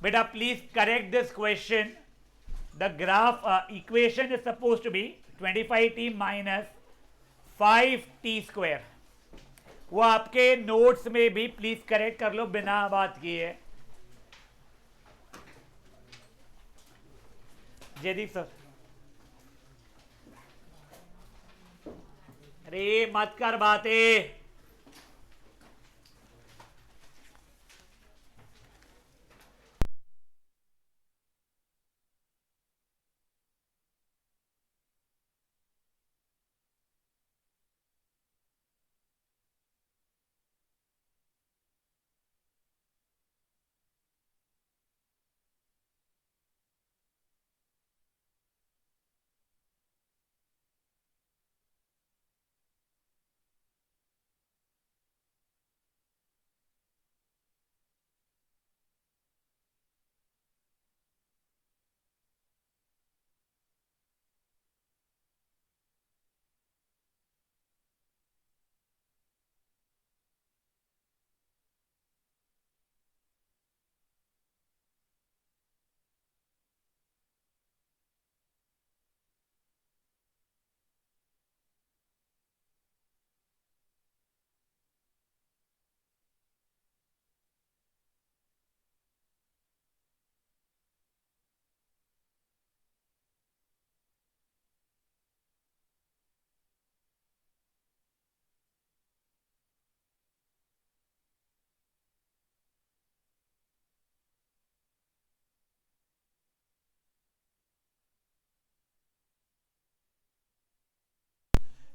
बेटा please correct this question. The graph equation is suppose to be 25t minus 5t square. वो आपके notes में भी please correct कर लो बिना बात किए. जयदीप सर, अरे मत कर बातें.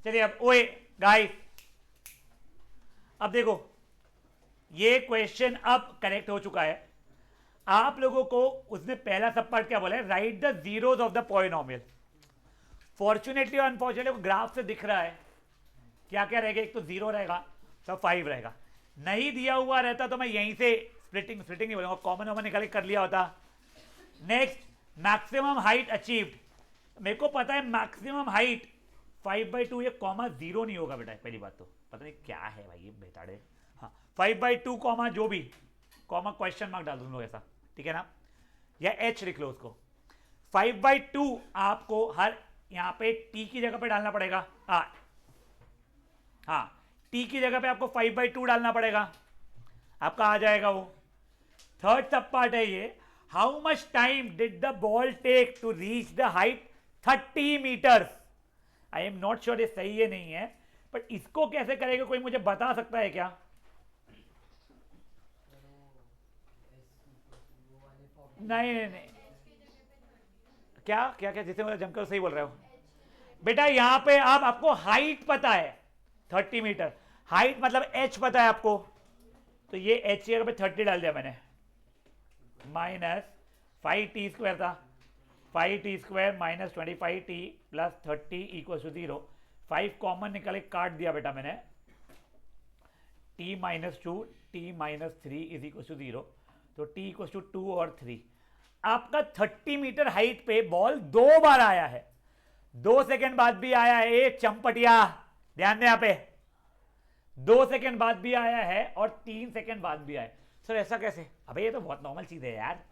चलिए अब ओए गाइस, अब देखो ये क्वेश्चन अब करेक्ट हो चुका है. आप लोगों को उसने पहला सब पार्ट क्या बोला है, right the zeros of the polynomial. Fortunately और अनफॉर्चुनेटली ग्राफ से दिख रहा है क्या क्या रहेगा. एक तो जीरो रहेगा, सब 5 रहेगा. नहीं दिया हुआ रहता तो मैं यहीं से स्प्लिटिंग नहीं बोलूंगा, कॉमन वॉमन निकाल कर लिया होता. Next, maximum height achieved. मेरे को पता है मैक्सिमम हाइट 5/2, ये कॉमा जीरो नहीं होगा बेटा. पहली बात तो पता नहीं क्या है भाई ये बेताड़े. हाँ 5/2 कॉमा जो भी कॉमा क्वेश्चन मार्क डाल दूंगा ऐसा, ठीक है ना, या एच लिख लो उसको. 5/2 आपको हर यहां पे टी की जगह पे डालना पड़ेगा. हाँ टी की जगह पे आपको 5/2 डालना पड़ेगा, आपका आ जाएगा वो. थर्ड सब पार्ट है ये, how much time did the ball take to reach the height 30 metres. I am not sure ये सही है नहीं है, बट इसको कैसे करेगा कोई मुझे बता सकता है क्या. नहीं, क्या क्या क्या जिसे मतलब जमकर सही बोल रहे हो बेटा. यहां पे आप आपको हाइट पता है 30 मीटर, हाइट मतलब एच पता है आपको, तो ये एच की जगह पे 30 डाल दिया मैंने. माइनस 5t स्क्वायर था, 5t² minus 25t plus 30 equal to 0. 5 common निकाले काट दिया बेटा मैंने. t minus 2 t minus 3 is equal to 0. तो t इक्वल टू 2 और 3. आपका 30 मीटर हाइट पे बॉल 2 बार आया है, 2 सेकेंड बाद भी आया है. एक चंपटिया ध्यान दें यहां पे, 2 सेकेंड बाद भी आया है और 3 सेकेंड बाद भी आया. सर ऐसा कैसे. अबे ये तो बहुत नॉर्मल चीज है यार.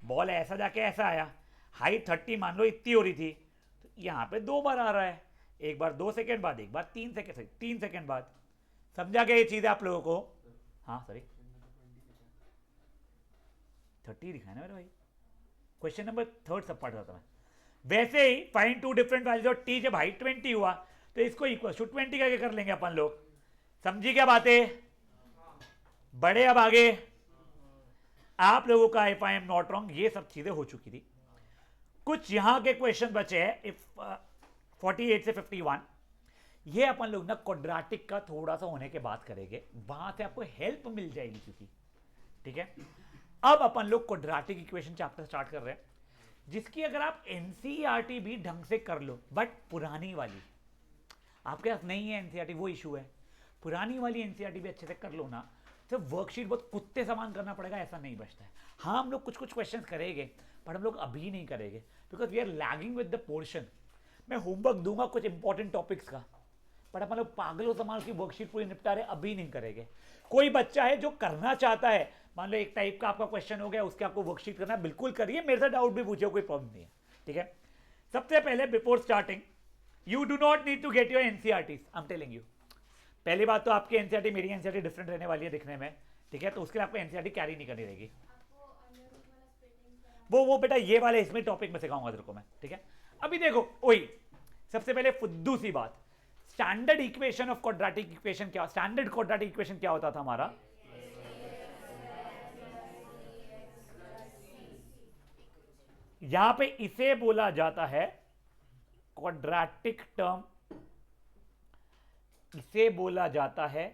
बॉल ऐसा जाके ऐसा आया, हाइट 30 मान लो इतनी हो रही थी, तो यहां पे 2 बार आ रहा है. एक बार 2 सेकेंड बाद, एक बार 3 सेकेंड बाद. समझा गया ये चीज आप लोगों को. हाँ सॉरी 30 दिखाया ना मेरे भाई. Question number third sub part होता है. वैसे ही find two different values of T. जब हाइट 20 हुआ तो इसको इक्वल टू 20 करके कर लेंगे अपन लोग. समझी क्या बातें. बड़े अब आगे आप लोगों का, if I am not wrong, ये सब चीजें हो चुकी थी. कुछ यहां के क्वेश्चन बचे हैं. इफ 48 से 51 ये अपन लोग ना क्वाड्रेटिक का थोड़ा सा होने के बाद करेंगे, वहां से आपको हेल्प मिल जाएगी क्योंकि, ठीक है. अब अपन लोग क्वाड्रेटिक इक्वेशन चैप्टर स्टार्ट कर रहे हैं, जिसकी अगर आप एनसीईआरटी भी ढंग से कर लो, बट पुरानी वाली आपके पास नहीं है एनसीईआरटी, वो इशू है. पुरानी वाली एनसीईआरटी भी अच्छे से कर लो ना, तो वर्कशीट बहुत कुत्ते समान करना पड़ेगा ऐसा नहीं बचता है. हाँ हम लोग कुछ कुछ क्वेश्चंस करेंगे, पर हम लोग अभी नहीं करेंगे because we are lagging with the portion. मैं होमवर्क दूंगा कुछ इंपॉर्टेंट टॉपिक्स का, पर अपन लोग पागलों समान की वर्कशीट पूरी निपटा रहे, अभी नहीं करेंगे. कोई बच्चा है जो करना चाहता है, मान लो एक टाइप का आपका क्वेश्चन हो गया, उसके आपको वर्कशीट करना है, बिल्कुल करिए, मेरे से डाउट भी पूछो, कोई प्रॉब्लम नहीं है, ठीक है। सबसे पहले before starting you do not need to get your NCERT, I am telling you. पहली बात तो आपकी एनसीईआरटी मेरी एनसीईआरटी डिफरेंट रहने वाली है दिखने में, ठीक है, तो उसके लिए आपको एनसीईआरटी कैरी नहीं करनी रहेगी। वो बेटा ये वाले इसमें टॉपिक में सिखाऊंगा तेरे को मैं, ठीक है। अभी देखो वही सबसे पहले फुद्दू सी बात, standard equation of quadratic equation क्या, स्टैंडर्ड क्वाड्रेटिक इक्वेशन क्या होता था हमारा, यहां पे इसे बोला जाता है क्वाड्रेटिक टर्म, इसे बोला जाता है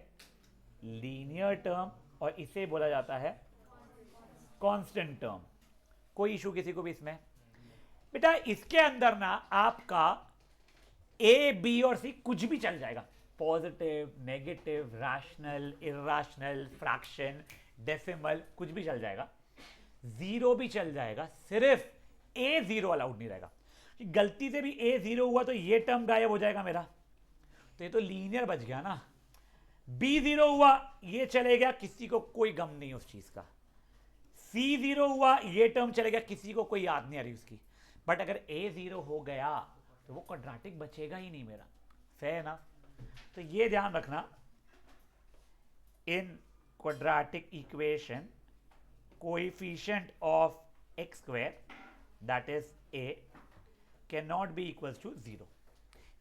लीनियर टर्म, और इसे बोला जाता है कांस्टेंट टर्म। कोई इशू किसी को भी इसमें? बेटा इसके अंदर ना आपका ए बी और सी कुछ भी चल जाएगा, positive negative rational irrational fraction decimal कुछ भी चल जाएगा, जीरो भी चल जाएगा, सिर्फ ए जीरो अलाउड नहीं रहेगा। गलती से भी ए जीरो हुआ तो ये टर्म गायब हो जाएगा मेरा, तो ये तो लीनियर बच गया ना। बी जीरो हुआ ये चले गया, किसी को कोई गम नहीं उस चीज का। सी जीरो हुआ ये टर्म चले गया, किसी को कोई याद नहीं आ रही उसकी। बट अगर ए जीरो हो गया तो वो क्वाड्रेटिक बचेगा ही नहीं मेरा, फेयर ना। तो ये ध्यान रखना, in quadratic equation coefficient of x square that is a can not be equals to zero.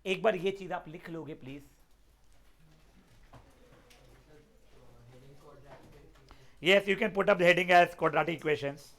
एक बार ये चीज आप लिख लोगे please. Yes, you can put up the heading as quadratic equations.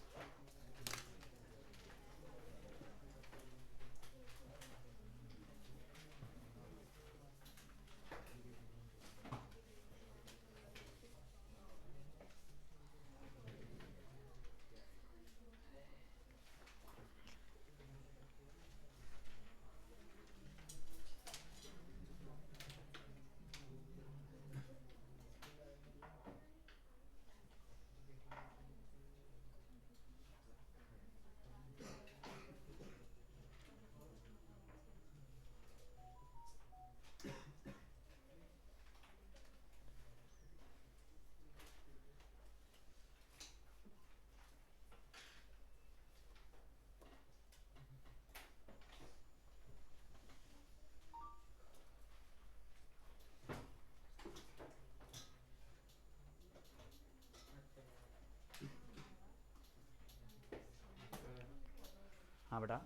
हाँ बेटा,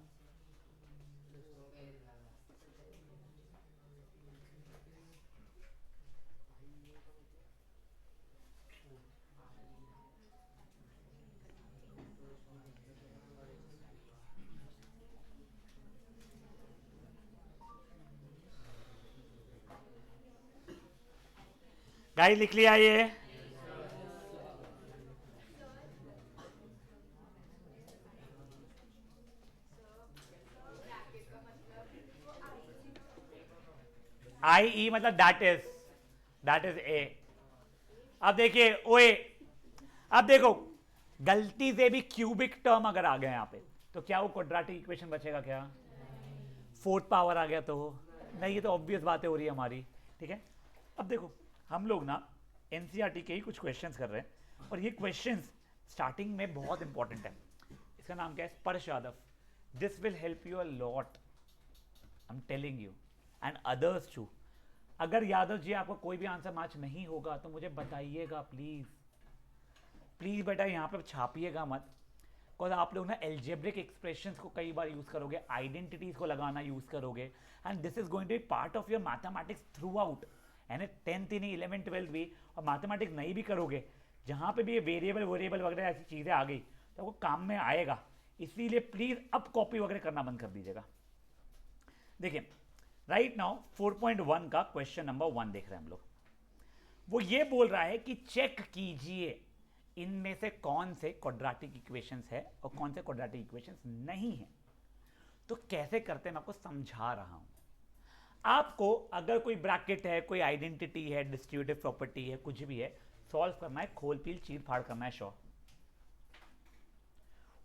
गाइस लिख लिया ये? आई ई मतलब दैट इज ए। अब देखिए ओए, अब देखो गलती से भी क्यूबिक टर्म अगर आ गया यहां पे तो क्या वो क्वाड्रेटिक इक्वेशन बचेगा क्या? फोर्थ पावर आ गया तो नहीं, ये तो ऑब्वियस बातें हो रही है हमारी, ठीक है। अब देखो हम लोग ना एनसीईआरटी के ही कुछ क्वेश्चंस कर रहे हैं, और ये क्वेश्चंस स्टार्टिंग में बहुत इंपॉर्टेंट है। इसका नाम क्या है? Sparsh Yadav. This will help you a lot, I am telling you, and others too. अगर यादव जी आपको कोई भी आंसर मैच नहीं होगा तो मुझे बताइएगा प्लीज, प्लीज बेटा यहाँ पे छापिएगा मत, बिकॉज आप लोग ना एल्जेब्रिक एक्सप्रेशंस को कई बार यूज करोगे, आइडेंटिटीज को लगाना यूज करोगे, and this is going to be part of your mathematics throughout, यानी 10th ही नहीं 11th 12th भी, और मैथमेटिक्स नहीं भी करोगे, जहां पे भी ये वेरिएबल वगैरह ऐसी चीजें आ गई तो आपको काम में आएगा। इसीलिए प्लीज अब कॉपी वगैरह करना बंद कर दीजिएगा। देखिए राइट नाउ 4.1 का क्वेश्चन नंबर 1 देख रहे हैं हम लोग। वो ये बोल रहा है कि चेक कीजिए इनमें से कौन से क्वाड्रेटिक इक्वेशंस है और कौन से क्वाड्रेटिक इक्वेशंस नहीं है। तो कैसे करते हैं मैं आपको समझा रहा हूं। आपको अगर कोई ब्रैकेट है, कोई आइडेंटिटी है, डिस्ट्रीब्यूटिव प्रॉपर्टी है, कुछ भी है, सॉल्व करना है, खोल पील चीर फाड़ करना है, श्योर।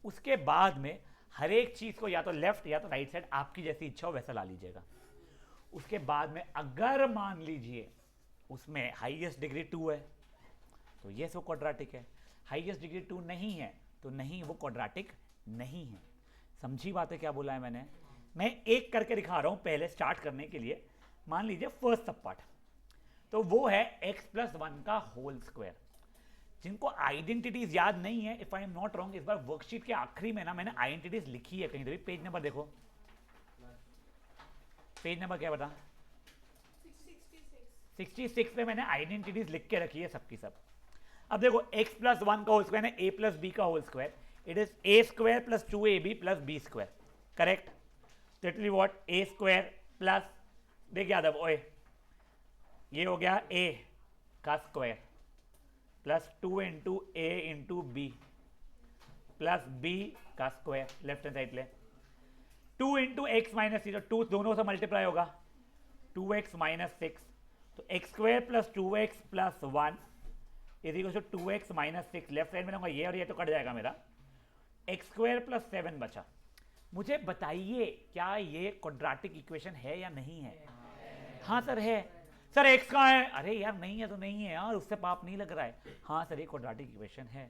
उसके बाद में हर एक चीज को या तो लेफ्ट या तो राइट साइड, आपकी जैसी इच्छा हो वैसा ला लीजिएगा। उसके बाद में अगर मान लीजिए उसमें हाईएस्ट डिग्री 2 है तो ये सो क्वाड्रेटिक है, हाईएस्ट डिग्री 2 नहीं है तो नहीं, वो क्वाड्रेटिक नहीं है। समझी बातें क्या बोला है मैंने? मैं एक करके दिखा रहा हूं पहले स्टार्ट करने के लिए। मान लीजिए फर्स्ट सब पार्ट, तो वो है x+1 का होल स्क्वायर। जिनको आइडेंटिटीज याद नहीं है, if I am not wrong, इस बार वर्कशीट के आखिरी में ना मैंने आइडेंटिटीज लिखी है कहीं, पेज नंबर देखो, पेज नंबर क्या बता, 66 पे मैंने आइडेंटिटीज लिख के रखी है सबकी सब। अब देखो x+1 का होल स्क्वायर है a+b का whole square, it is a² + 2ab + b², correct? Literally what, a² plus, देख यादव ओए, ये हो गया a का square plus 2 × a × b plus b का स्क्वायर, लेफ्ट हैंड साइड ले, 2 × x - 0, 2 दोनों से मल्टीप्लाई होगा, 2x - 6, तो x² + 2x + 1 = 2x - 6, left side में लूंगा ये और ये तो कट जाएगा मेरा, x² + 7 बचा। मुझे बताइए क्या ये क्वाड्रेटिक इक्वेशन है या नहीं है? हाँ सर है। सर x कहाँ है? अरे यार नहीं है तो नहीं है यार, उससे पाप नहीं लग रहा है। हाँ सर ये क्वाड्रेटिक इक्वेशन है,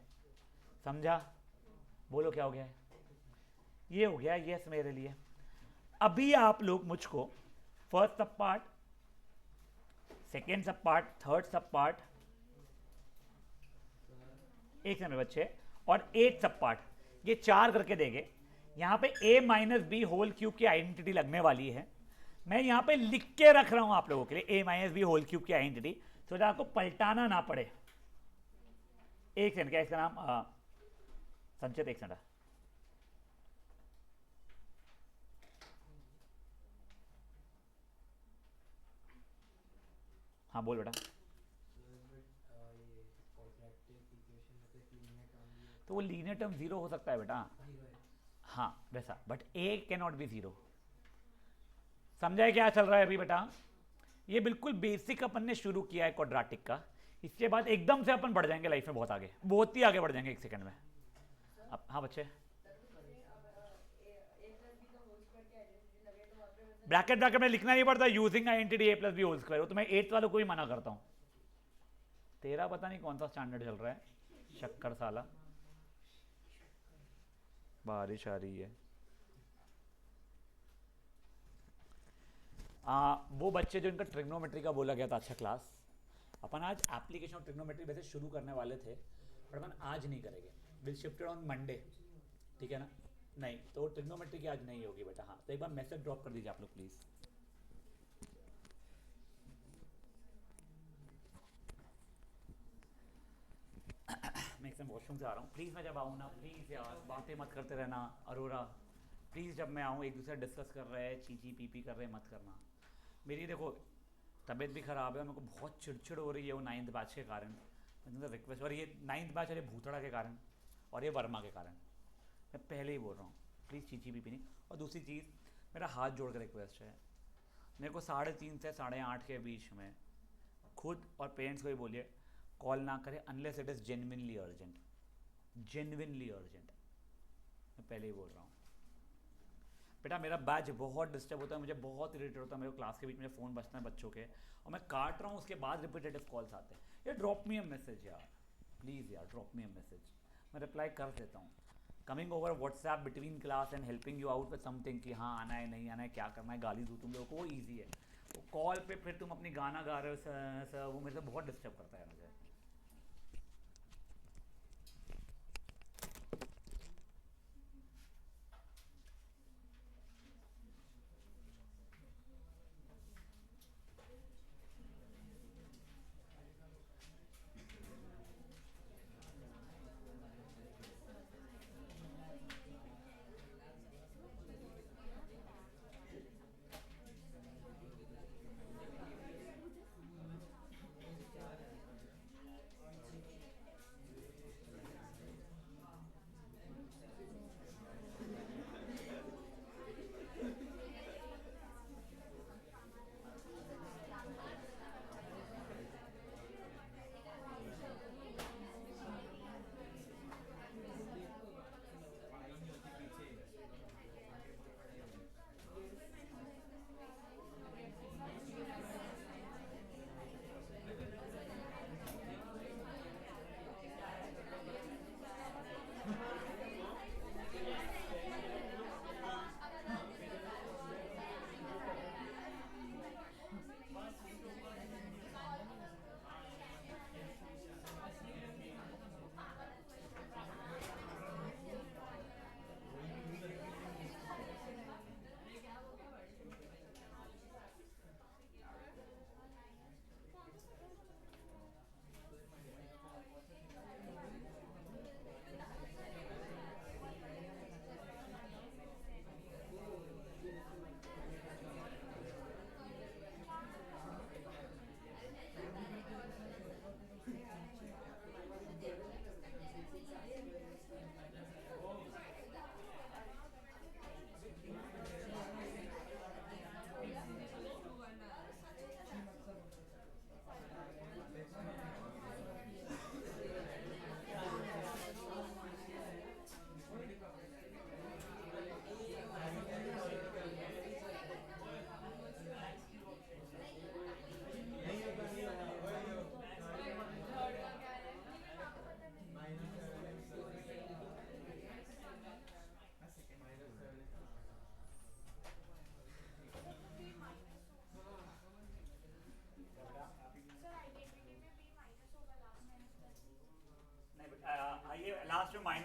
समझा? बोलो क्या हो गया है? ये हो गया यस मेरे लिए। अभी आप लोग मुझको फर्स्ट सब पार्ट, सेकेंड सब पार्ट, थर्ड सब पार्ट, एक से मेरे बच्चे, और एट सब पार्ट, ये 4 करके देंगे। यहां पे a - b होल क्यूब की आइडेंटिटी लगने वाली है। मैं यहां पे लिख के रख रहा हूं आप लोगों के लिए a - b होल क्यूब की आइडेंटिटी, तो आपको पलटाना ना पड़े। एक सेकंड, क्या इसका नाम संचित, एक सेकंड। हाँ बोल बेटा। तो वो लीनियर टर्म 0 हो सकता है बेटा, हाँ वैसा, बट a कैनॉट बी 0। समझा है क्या चल रहा है अभी बेटा? ये बिल्कुल बेसिक अपन ने शुरू किया है क्वाड्रेटिक का, इसके बाद एकदम से अपन बढ़ जाएंगे लाइफ में बहुत आगे, बहुत ही आगे बढ़ जाएंगे एक सेकंड में। अब हाँ बच्चे, ब्रैकेट ब्रैकेट में लिखना नहीं पड़ता, using identity a + b whole square, वो तो मैं 8th वालों को भी मना करता हूँ। तेरा पता नहीं कौन सा स्टैंडर्ड चल रहा है, शक्कर साला, बारिश आ रही है। वो बच्चे जो इनका ट्रिग्नोमेट्री का बोला गया था अच्छा क्लास, अपन आज एप्लीकेशन ऑफ ट्रिग्नोमेट्री वैसे शुरू करने वाले थे, पर अपन आज नहीं करेंगे, विल शिफ्टेड ऑन मंडे, ठीक है ना? नहीं तो ट्रिग्नोमेट्री की आज नहीं होगी बेटा। हाँ तो एक बार मैसेज ड्रॉप कर दीजिए आप लोग प्लीज़। मैं एकदम वॉशरूम से आ रहा हूँ, प्लीज़ मैं जब आऊँ ना, प्लीज़ यार बातें मत करते रहना अरोरा, प्लीज़ जब मैं आऊँ एक दूसरे डिस्कस कर रहे हैं, चीची पीपी कर रहे हैं, मत करना। मेरी देखो तबीयत भी ख़राब है और मेरे को बहुत चिड़चिड़ हो रही है वो 9th बैच के कारण, मतलब रिक्वेस्ट, और ये 9th बैच और ये भूतड़ा के कारण और ये वर्मा के कारण, मैं पहले ही बोल रहा हूँ, प्लीज़ चीची पीपी नहीं। और दूसरी चीज़, मेरा हाथ जोड़ कर रिक्वेस्ट है, मेरे को 3:30 से 8:30 के बीच में खुद और पेरेंट्स को ही बोलिए कॉल ना करें unless it is genuinely urgent, genuinely urgent, मैं पहले ही बोल रहा हूँ बेटा। मेरा बैच बहुत डिस्टर्ब होता है, मुझे बहुत इरिटेट होता है, मेरे क्लास के बीच में फ़ोन बजता है बच्चों के और मैं काट रहा हूँ, उसके बाद रिपीटेटिव कॉल्स आते हैं। यार ड्रॉप मी अ मैसेज यार, प्लीज़ यार ड्रॉप मी अ मैसेज, मैं रिप्लाई कर देता हूँ। Coming over WhatsApp between class and helping you out with something कि हाँ आना है नहीं आना है क्या करना है, गाली दूँ तुम लोगों को, वो ईजी है। तो कॉल पे फिर तुम अपनी गाना गा रहे हो सर, वो मेरे से बहुत डिस्टर्ब करता है मुझे।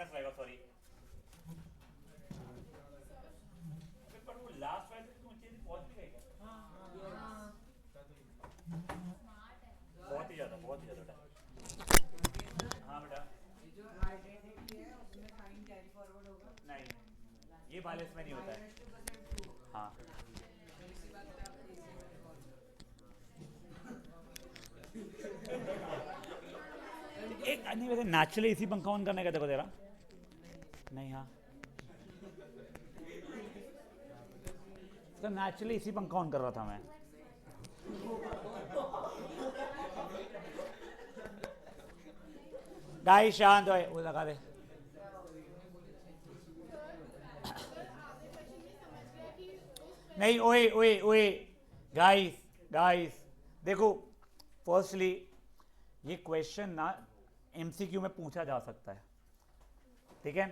माइनस रहेगा, सॉरी। पर वो लास्ट वाले तो ऊंचे पहुंच भी गए क्या? बहुत ही ज्यादा, बहुत ही ज्यादा। हाँ बेटा, जो आइडेंटिटी है उसमें साइन कैरी फॉरवर्ड होगा? नहीं, ये वाले इसमें नहीं होता है। हाँ, एक नहीं, वैसे नेचुरली इसी पंखा ऑन करने का देखो तेरा नहीं। हाँ, तो नेचुरली इसी पंखा ऑन कर रहा था मैं। गाइस शांत हो, वो लगा दे। नहीं, ओए ओए ओए, गाइस गाइस, देखो, फर्स्टली ये क्वेश्चन ना एमसीक्यू में पूछा जा सकता है, ठीक है?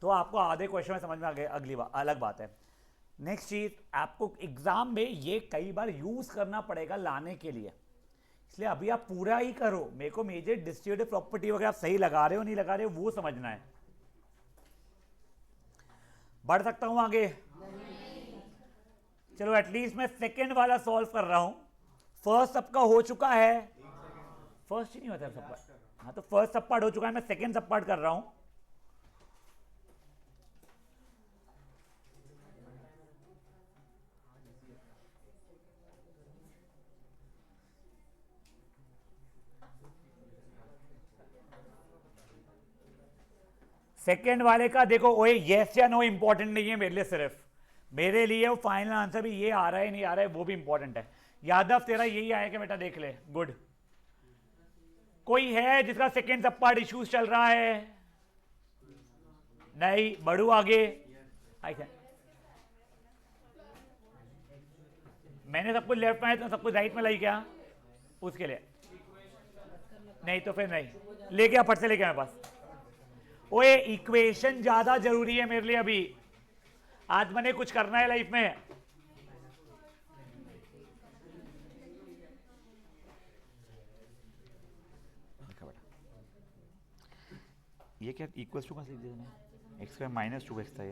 तो आपको आधे क्वेश्चन में समझ में आ गए, अगली बात अलग बात है। नेक्स्ट चीज, आपको एग्जाम में ये कई बार यूज करना पड़ेगा लाने के लिए, इसलिए अभी आप पूरा ही करो। मेरे को मेजर डिस्ट्रीब्यूटिव प्रॉपर्टी वगैरह आप सही लगा रहे हो नहीं लगा रहे हो वो समझना है। बढ़ सकता हूं आगे? चलो, एटलीस्ट मैं सेकेंड वाला सॉल्व कर रहा हूं। फर्स्ट सबका हो चुका है, फर्स्ट ही नहीं होता सब पार्ट। हाँ, तो फर्स्ट सब पार्ट हो चुका है, मैं सेकेंड सब पार्ट कर रहा हूं। सेकेंड वाले का देखो, ओए यस या नो इंपॉर्टेंट नहीं है मेरे लिए, सिर्फ मेरे लिए वो फाइनल आंसर भी ये आ रहा है नहीं आ रहा है वो भी इंपॉर्टेंट है। यादव तेरा यही आया कि बेटा देख ले, गुड। कोई है जिसका सेकेंड सब पार्ट इश्यूज चल रहा है? नहीं, बढ़ू आगे। मैंने सब कुछ लेफ्ट में है तो सब कुछ राइट में लाई क्या? उसके लिए नहीं तो फिर नहीं, लेके आ, फट से लेके आ मेरे पास। ओए, इक्वेशन ज्यादा जरूरी है मेरे लिए अभी, आज मैंने कुछ करना है लाइफ में। ये क्या इक्वल टू का लिख दिया मैंने? एक्स स्क्वायर माइनस 2x था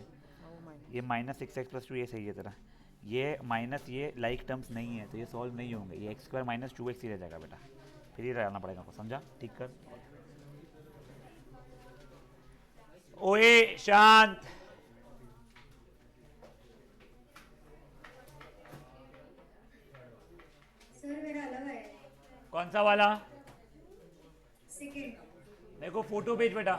ये माइनस 6x प्लस 2 ये सही है तेरा। ये माइनस ये लाइक टर्म्स नहीं है तो ये सॉल्व नहीं होंगे, ये एक्स स्क्वायर माइनस 2x ही रह जाएगा बेटा, फिर ये रहना पड़ेगा आपको, समझा? ठीक कर। ओए शांत, सर मेरा अलग है। कौन सा वाला? सेकंड। देखो फोटो भेज बेटा।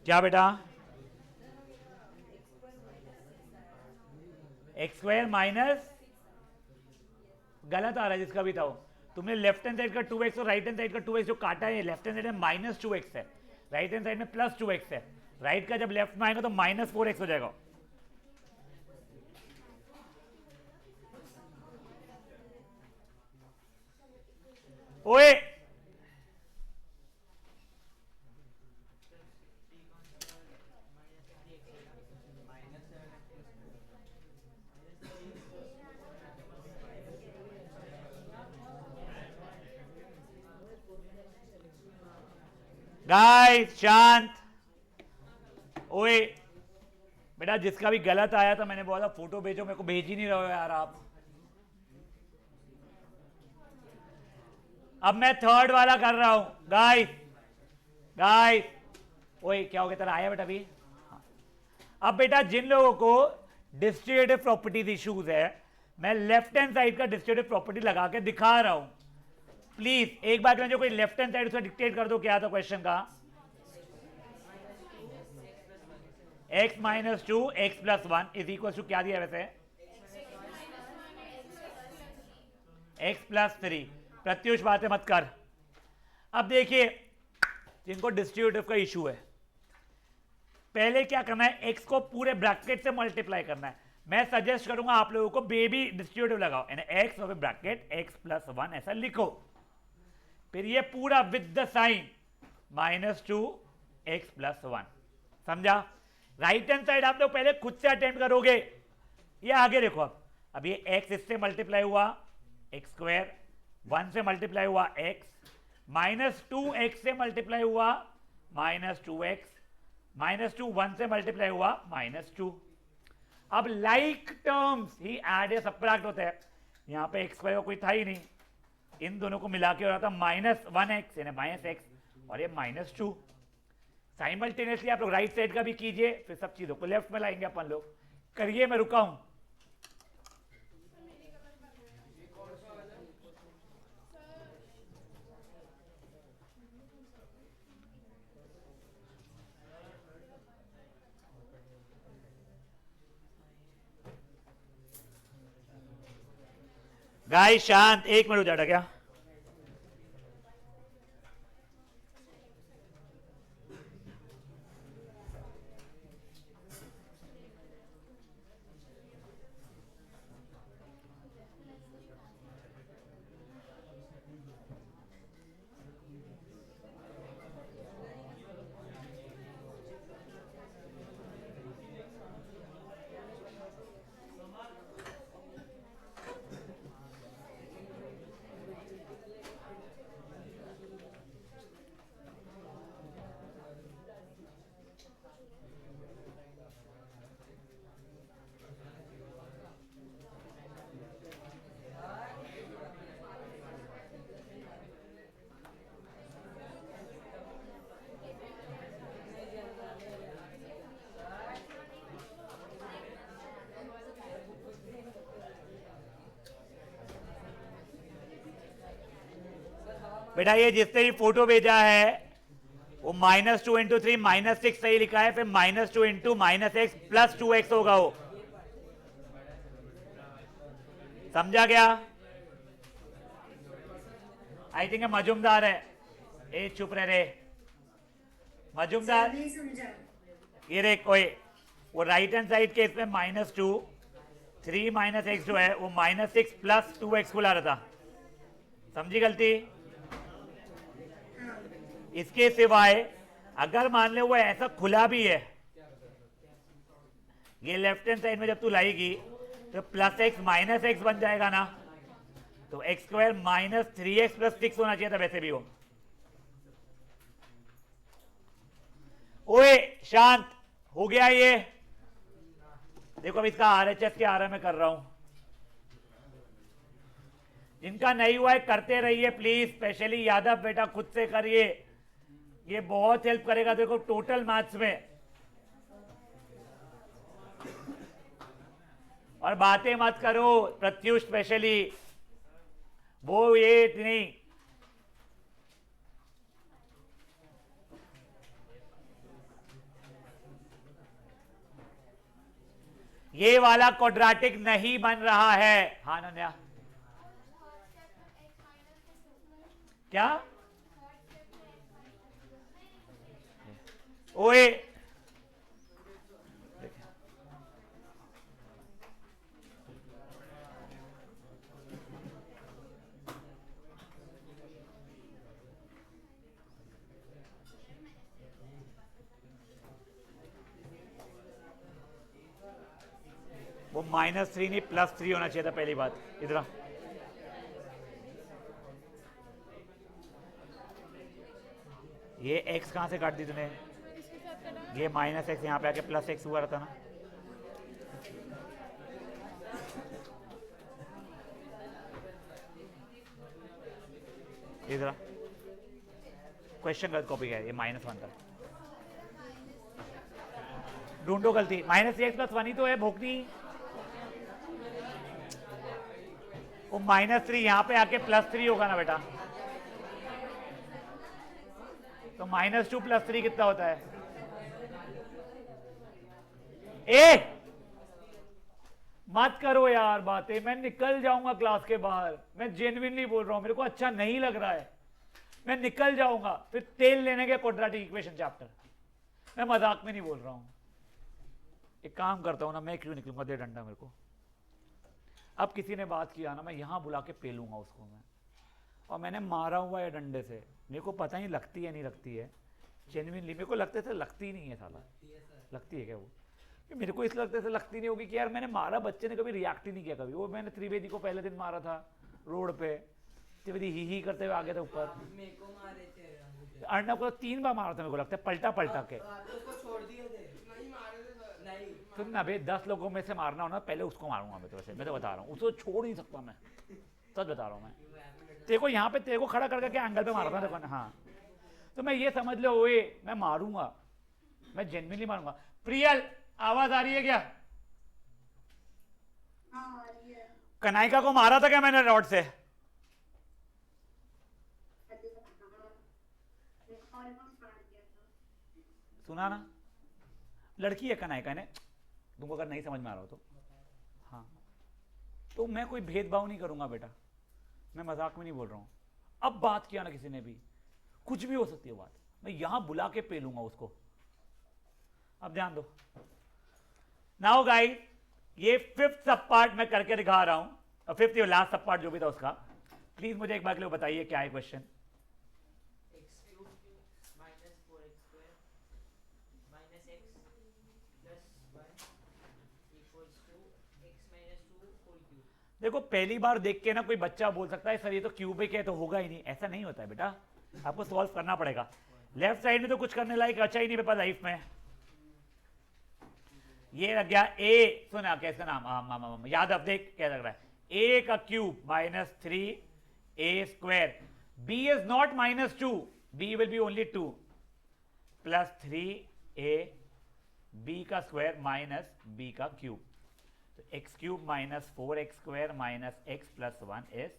क्या बेटा? एक्स स्क्वायर माइनस, गलत आ रहा है जिसका भी था वो। तुमने लेफ्ट हैंड साइड का 2x और राइट हैंड साइड का 2x जो काटा है, लेफ्ट हैंड साइड में माइनस 2x है, राइट हैंड साइड में प्लस 2x है। राइट का जब लेफ्ट में आएगा तो माइनस 4x हो जाएगा। ओए, गाइस शांत। ओए बेटा, जिसका भी गलत आया था मैंने बोला फोटो भेजो, मेरे को भेज ही नहीं रहे हो यार आप। अब मैं थर्ड वाला कर रहा हूं गाइस। गाइस, ओए क्या हो गया तेरा? आया बेटा भी? हाँ। अब बेटा जिन लोगों को डिस्ट्रीब्यूटिव प्रॉपर्टीज इश्यूज है, मैं लेफ्ट हैंड साइड का डिस्ट्रीब्यूटिव प्रॉपर्टी लगा के दिखा रहा हूं। प्लीज एक बार मुझे कोई लेफ्ट हैंड साइड उसका डिक्टेट कर दो, क्या था क्वेश्चन का? x minus 2 x plus 1 is equal to क्या दिया वैसे? x plus 3। प्रत्युष बातें मत कर। अब देखिए, जिनको डिस्ट्रीब्यूटिव का इशू है, पहले क्या करना है, x को पूरे ब्रैकेट से मल्टीप्लाई करना है। मैं सजेस्ट करूंगा आप लोगों को बेबी डिस्ट्रीब्यूटिव लगाओ, यानी x और ब्रैकेट x प्लस 1 ऐसा लिखो, फिर ये पूरा with the sign minus 2 x plus 1। समझा? राइट हैंड साइड आप लोग पहले खुद से अटेम्प्ट करोगे। ये आगे देखो, अब ये x इससे मल्टीप्लाई हुआ एक्स स्क्वायर, 1 से मल्टीप्लाई हुआ x, -2x से मल्टीप्लाई हुआ -2x, -2 1 से मल्टीप्लाई हुआ -2। अब लाइक टर्म्स ही ऐड या सबट्रैक्ट होता है। यहां पे एक्स स्क्वायर कोई था ही नहीं, इन दोनों को मिला के हो रहा था -1x यानी -x और ये -2। साइमल्टेनियसली आप लोग राइट साइड का भी कीजिए, फिर सब चीजों को लेफ्ट में लाएंगे अपन लोग। करिए, मैं रुका हूं। गाइस शांत, 1 मिनट हो जाता क्या? बेटा ये जिसने भी फोटो भेजा है वो -2 × 3 -6 सही लिखा है, फिर -2 × -x + 2x होगा वो। समझा क्या? आई थिंक मजुमदार है, ए चुप रहे रे मजुमदार। ये रे कोई वो राइट हैंड साइड के इसमें -2 3 -x जो है वो -6 + 2x बुला रहा था। समझी गलती? इसके सिवाय अगर मान ले वो ऐसा खुला भी है, ये लेफ्ट हैंड साइड में जब तू लाएगी तो +x -x बन जाएगा ना, तो x² -3x + 6 होना चाहिए था वैसे भी वो। ओए शांत हो गया ये? देखो अब इसका RHS के RM में कर रहा हूं। जिनका नहीं हुआ है करते रहिए प्लीज, स्पेशली यादव बेटा खुद से करिए, ये बहुत हेल्प करेगा देखो टोटल मैथ्स में। और बातें मत करो प्रत्युष, स्पेशली वो ये नहीं। ये वाला क्वाड्रेटिक नहीं बन रहा है। हाँ नन्या क्या? ओए वो -3 नहीं +3 होना चाहिए था पहली बात। इधर ये x कहां से काट दी तूने? ये -x यहाँ पे आके +x हुआ रहता ना। इधर क्वेश्चन गलत कॉपी है, ये -1 था। ढूंढो गलती, -3x + 1 ही तो है भोकनी। वो -3 यहाँ पे आके +3 होगा ना बेटा, तो -2 + 3 कितना होता है? ए मत करो यार बातें, मैं निकल जाऊंगा क्लास के बाहर। मैं जेन्युइनली बोल रहा हूं, मेरे को अच्छा नहीं लग रहा है, मैं निकल जाऊंगा। फिर तेल लेने के क्वाड्रेटिक इक्वेशन चैप्टर, मैं मजाक में नहीं बोल रहा हूं। एक काम करता हूं ना, मैं क्यों निकलूंगा, दे डंडा मेरे को। अब किसी ने बात किया ना, मैं यहां बुला के पेलूंगा उसको मैं, और मैंने मारा हुआ है डंडे से, मेरे को पता नहीं लगती है नहीं लगती है, जेन्युइनली मेरे को लगते थे लगती नहीं है साला, लगती है क्या वो? कि मेरे को इस लगते थे लगती नहीं होगी कि यार मैंने मारा, बच्चे ने कभी रिएक्ट ही नहीं किया कभी। वो मैंने त्रिवेदी को पहले दिन मारा था रोड पे, त्रिवेदी ही करते हुए आ गया था ऊपर। मेरे को मारे थे अंगूठे। अर्णव को 3 बार मारा था मेरे को लगता है, पलटा पलटा के। तो उसको छोड़ दिए थे। नहीं मारे थे सर। नहीं सुन ना बे, 10 लोगों में से मारना हो ना, पहले उसको मारूंगा मैं। तो वैसे मैं तो बता रहा हूँ, उसको छोड़ नहीं सकता मैं, सच बता रहा हूँ मैं। तेरे को यहाँ पे तेरे को खड़ा करके क्या एंगल पे मारा था देखो ना। हाँ तो मैं ये समझ लो, ओए मैं मारूंगा, मैं जेन्युइनली मारूंगा। प्रियल आवाज आ रही है क्या? कनाइका को मारा था क्या मैंने रॉड से? सुना ना, लड़की है कनाइका ने, तुमको अगर नहीं समझ में आ रहा हो तो। हाँ तो मैं कोई भेदभाव नहीं करूंगा बेटा, मैं मजाक में नहीं बोल रहा हूं। अब बात किया ना किसी ने भी, कुछ भी हो सकती है बात, मैं यहां बुला के पेलूंगा उसको। अब ध्यान दो नाउ गाइस, ये 5th सब पार्ट मैं करके दिखा रहा हूं, और 5th ये लास्ट सब पार्ट जो भी था उसका। प्लीज मुझे एक बार के लिए बताइए क्या है क्वेश्चन? देखो पहली बार देख के ना कोई बच्चा बोल सकता है सर ये तो क्यूबिक है तो होगा ही नहीं, ऐसा नहीं होता है बेटा, आपको सॉल्व करना पड़ेगा। लेफ्ट साइड में तो कुछ करने लायक अच्छा ही नहीं पेपर लाइफ में। ये लग गया ए, सुना क्या इसका नाम? यादव, देख क्या लग रहा है, ए का cube -3a²। b is not -2, b will be only 2 plus 3a b का स्क्वायर माइनस b का क्यूब। तो x³ - 4x² - x + 1 is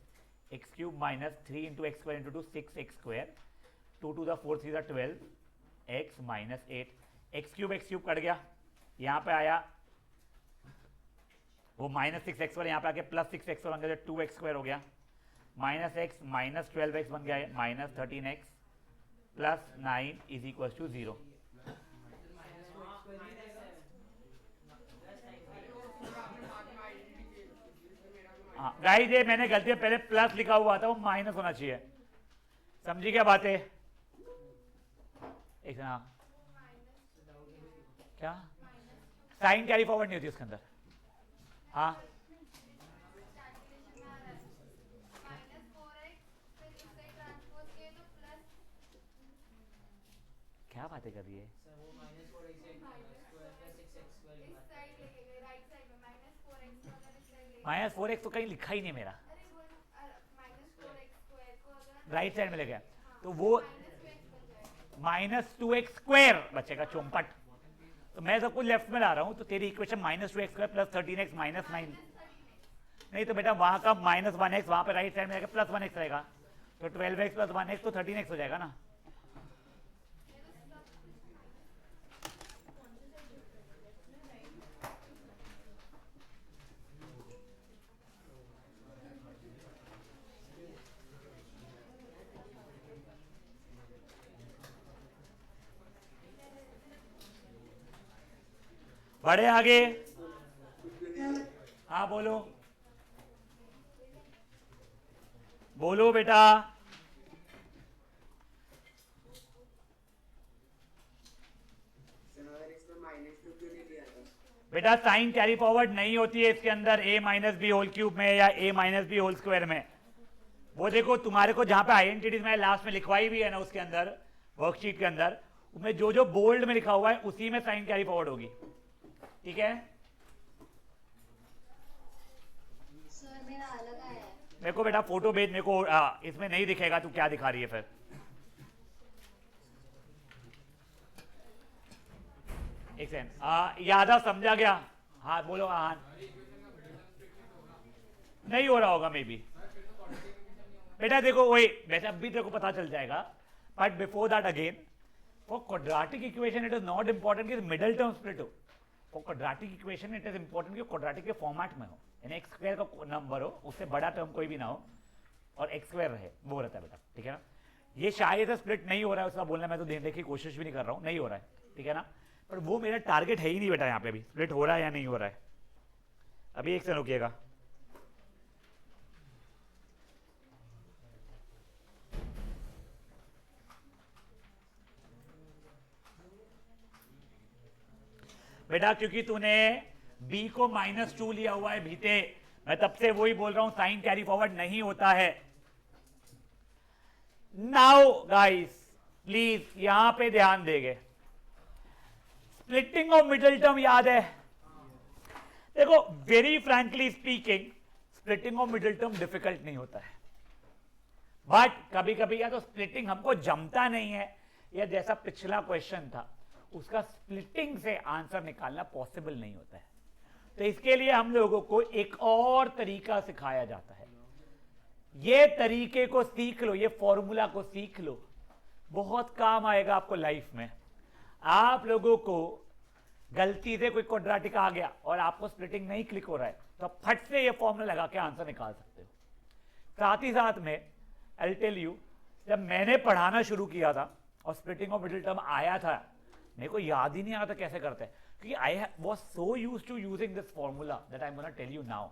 x³ - 3 × x² × 2 6x², 2 to the 4 3 the 12 x - 8। x³ cut गया, यहाँ पे आया वो -6x और यहाँ पे आके +6x बन गया, 2x² हो गया, -x - 12x बन गया -13x + 9 = 0। हाँ गाइस, ये मैंने गलती पहले प्लस लिखा हुआ था, वो माइनस होना चाहिए, समझी क्या बात है? एक हाँ क्या साइन कैरी फॉरवर्ड नहीं होती उसके अंदर? हाँ क्या बातें कर रही है? -4x तो कहीं लिखा ही नहीं मेरा, राइट साइड में ले गया तो वो -2x² बचेगा चौपट। तो मैं सब कुछ लेफ्ट में ला रहा हूं, तो तेरी इक्वेशन -2x² + 13x - 9। नहीं तो बेटा वहां का -1x वहां पे राइट साइड में जाकर +1x रहेगा, तो 12x + 1x तो 13x हो जाएगा ना। बढ़े आगे, हाँ बोलो बोलो बेटा। बेटा साइन कैरी फॉरवर्ड नहीं होती है इसके अंदर, a - b³ में या a - b² में। वो देखो तुम्हारे को जहां पे आइडेंटिटीज में लास्ट में लिखवाई भी है ना उसके अंदर, वर्कशीट के अंदर, उसमें जो जो बोल्ड में लिखा हुआ है उसी में साइन कैरी फॉरवर्ड होगी, ठीक है? सर मेरा अलग आया है। मेरे को बेटा फोटो भेज, मेरे को इसमें नहीं दिखेगा तू क्या दिखा रही है फिर। एक सेकंड, यादव समझा गया? हाँ बोलो। हाँ नहीं हो रहा होगा मे बी बेटा, देखो वही वैसे अभी तेरे को पता चल जाएगा, but before that again, for quadratic equation it is not important कि मिडिल टर्म स्प्लिट हो। For quadratic equation it is important कि क्वाड्रेटिक के फॉर्मेट में हो, यानी x² का नंबर हो, उससे बड़ा टर्म कोई भी ना हो और x² रहे, वो रहता है बेटा, ठीक है ना? ये शायद स्प्लिट नहीं हो रहा है उसका बोलना, मैं तो देखने की कोशिश भी नहीं कर रहा हूँ, नहीं हो रहा है, ठीक है ना? पर वो मेरा टारगेट है ही नहीं बेटा, यहाँ पे भी स्प्लिट हो रहा है या नहीं हो रहा है। अभी एक से रुकिएगा, बेटा क्योंकि तूने b को -2 लिया हुआ है भीते, मैं तब से वही बोल रहा हूं साइन कैरी फॉरवर्ड नहीं होता है। नाउ गाइस प्लीज यहां पे ध्यान देंगे, स्प्लिटिंग ऑफ मिडिल टर्म याद है? देखो very frankly speaking splitting of middle term difficult नहीं होता है, बट कभी कभी या तो स्प्लिटिंग हमको जमता नहीं है, या जैसा पिछला क्वेश्चन था उसका स्प्लिटिंग से आंसर निकालना पॉसिबल नहीं होता है। तो इसके लिए हम लोगों को एक और तरीका सिखाया जाता है। ये तरीके को सीख लो, ये फॉर्मूला को सीख लो, बहुत काम आएगा आपको लाइफ में। आप लोगों को गलती से कोई क्वाड्रेटिक आ गया और आपको स्प्लिटिंग नहीं क्लिक हो रहा है, तो फट से ये फॉर्मूला लगा के आंसर निकाल सकते हो। साथ ही साथ में आई टेल यू, जब मैंने पढ़ाना शुरू किया था और स्प्लिटिंग ऑफ मिडिल टर्म आया था, मेरे को याद ही नहीं आता कैसे करते हैं, क्योंकि I was so used to using this formula that I am gonna tell you now.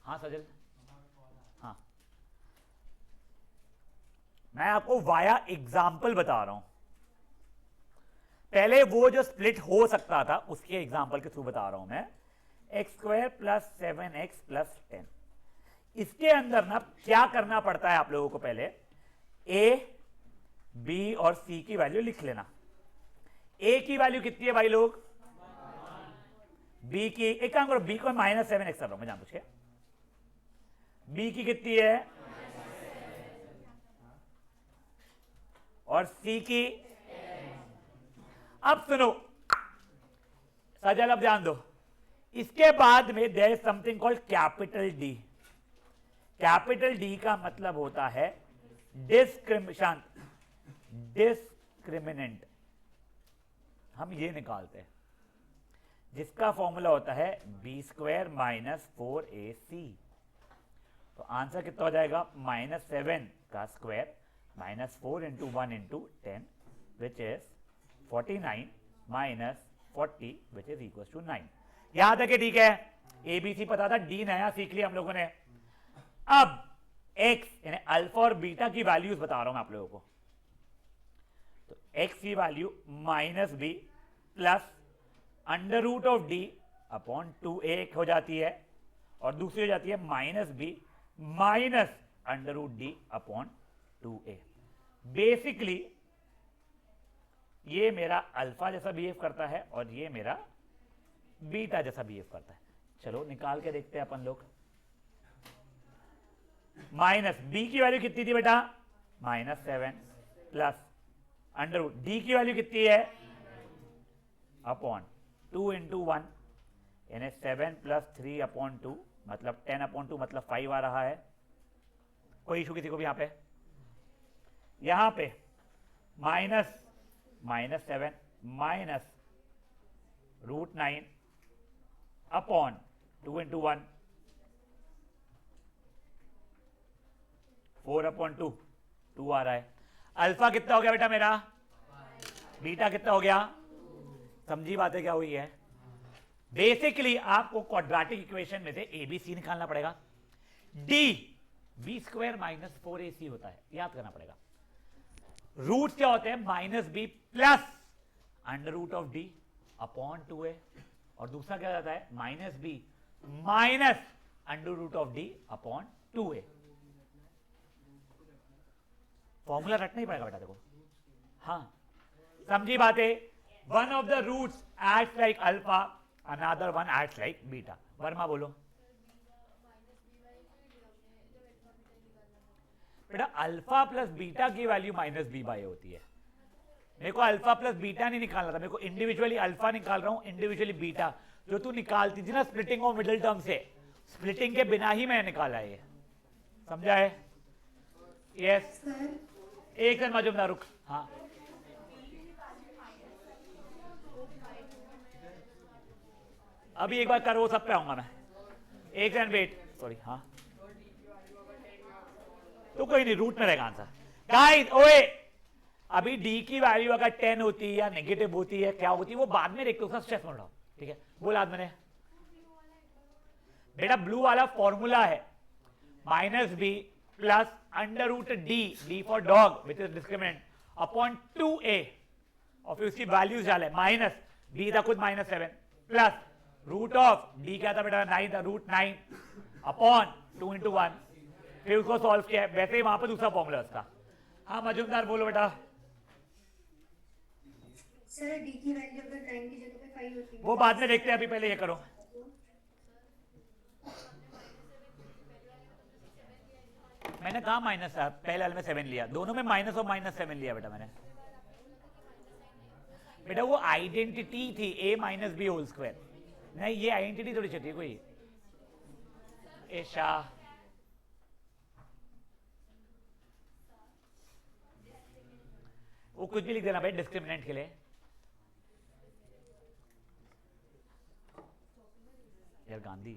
हाँ सजल, हाँ मैं आपको वाया एग्जाम्पल बता रहा हूं। पहले वो जो स्प्लिट हो सकता था उसके एग्जाम्पल के थ्रू बता रहा हूं मैं। x² + 7x + 10, इसके अंदर ना क्या करना पड़ता है आप लोगों को, पहले a, b और c की वैल्यू लिख लेना। a की वैल्यू कितनी है भाई लोग? b की, एक काम करो, b को -7x कर रहा हूं मैं जानबूझ के। b की कितनी है? और c की? अब सुनो सजल, अब ध्यान दो, इसके बाद में there is something called capital D. Capital D का मतलब होता है डिस्क्रिमिनेंट। हम ये निकालते हैं जिसका फॉर्मूला होता है b² - 4ac। तो आंसर कितना हो जाएगा? -7 का square -4 × 1 × 10 which is 49 - 40 which is equal to 9। यहां तक ठीक है, ABC पता था, D नया सीख लिया हम लोगों ने। अब x यानी अल्फा और बीटा की वैल्यूज बता रहा हूं मैं आप लोगों को। तो x की value -b plus √d upon 2a हो जाती है, और दूसरी हो जाती है -b minus √d upon 2a। Basically ये मेरा अल्फा जैसा बिहेव करता है और ये मेरा बीटा जैसा बिहेव करता है। चलो निकाल के देखते हैं अपन लोग। -b की वैल्यू कितनी थी बेटा? -7 प्लस √d की वैल्यू कितनी है? अपॉन 2 × 1 यानी 7 + 3 अपॉन 2 मतलब 10 अपॉन 2 मतलब 5 आ रहा है। कोई इशू किसी को भी यहां पे -7 माइनस √9 अपॉन 2 × 1 4 अपॉन 2 आ रहा है। अल्फा कितना हो गया बेटा मेरा? बीटा कितना हो गया? समझी बातें क्या हुई है? बेसिकली आपको क्वाड्रेटिक इक्वेशन में से ABC निकालना पड़ेगा। D b² - 4ac होता है, याद करना पड़ेगा। रूट क्या होते हैं? -b plus √d upon 2a, और दूसरा क्या जाता है? -b minus √d upon 2a। Formula रटना ही पड़ेगा बेटा, देखो। हाँ समझी बातें? One of the roots acts like alpha, another one acts like beta. Verma बोलो बेटा। अल्फा प्लस बीटा की वैल्यू -b/a होती है। मेरे को अल्फा प्लस बीटा नहीं निकालना था, मेरे को इंडिविजुअली अल्फा निकाल रहा हूं, इंडिविजुअली बीटा। जो तू निकालती थी ना स्प्लिटिंग ऑफ मिडिल टर्म से, स्प्लिटिंग के बिना ही मैंने निकाला है। समझा है? यस एक सेकंड मजुमदार रुक। हाँ अभी एक बार कर, वो सब पे आऊंगा मैं। एक सेकंड वेट, सॉरी। हाँ तो कोई नहीं, रूट में रहेगा आंसर। गाइस ओए, अभी डी की वैल्यू अगर 10 होती है या नेगेटिव होती है, क्या होती है वो बाद में देखते हो, स्ट्रेस मत लो, ठीक है? बोला आज मैंने बेटा, ब्लू वाला फॉर्मूला है -b plus √d for dog which is discriminant upon 2a, और फिर उसकी वैल्यूज डाले, -b था खुद -7 प्लस रूट ऑफ डी क्या था बेटा 9 था रूट 9 अपॉन 2 into 1 फिर उसको सॉल्व किया वैसे ही वहां पर दूसरा फॉर्मूला उसका। हाँ मजुमदार बोलो बेटा। सर डी की वैल्यू अगर 9 की जगह पे 5 होती है वो बाद में देखते हैं अभी पहले ये करो। मैंने कहा माइनस था पहले वाले में 7 लिया दोनों में माइनस और -7 लिया बेटा मैंने। बेटा वो आइडेंटिटी थी a minus b whole square नहीं ये आइडेंटिटी थोड़ी चाहिए कोई ऐसा। वो कुछ भी लिख देना भाई डिस्क्रिमिनेंट के लिए। यार गांधी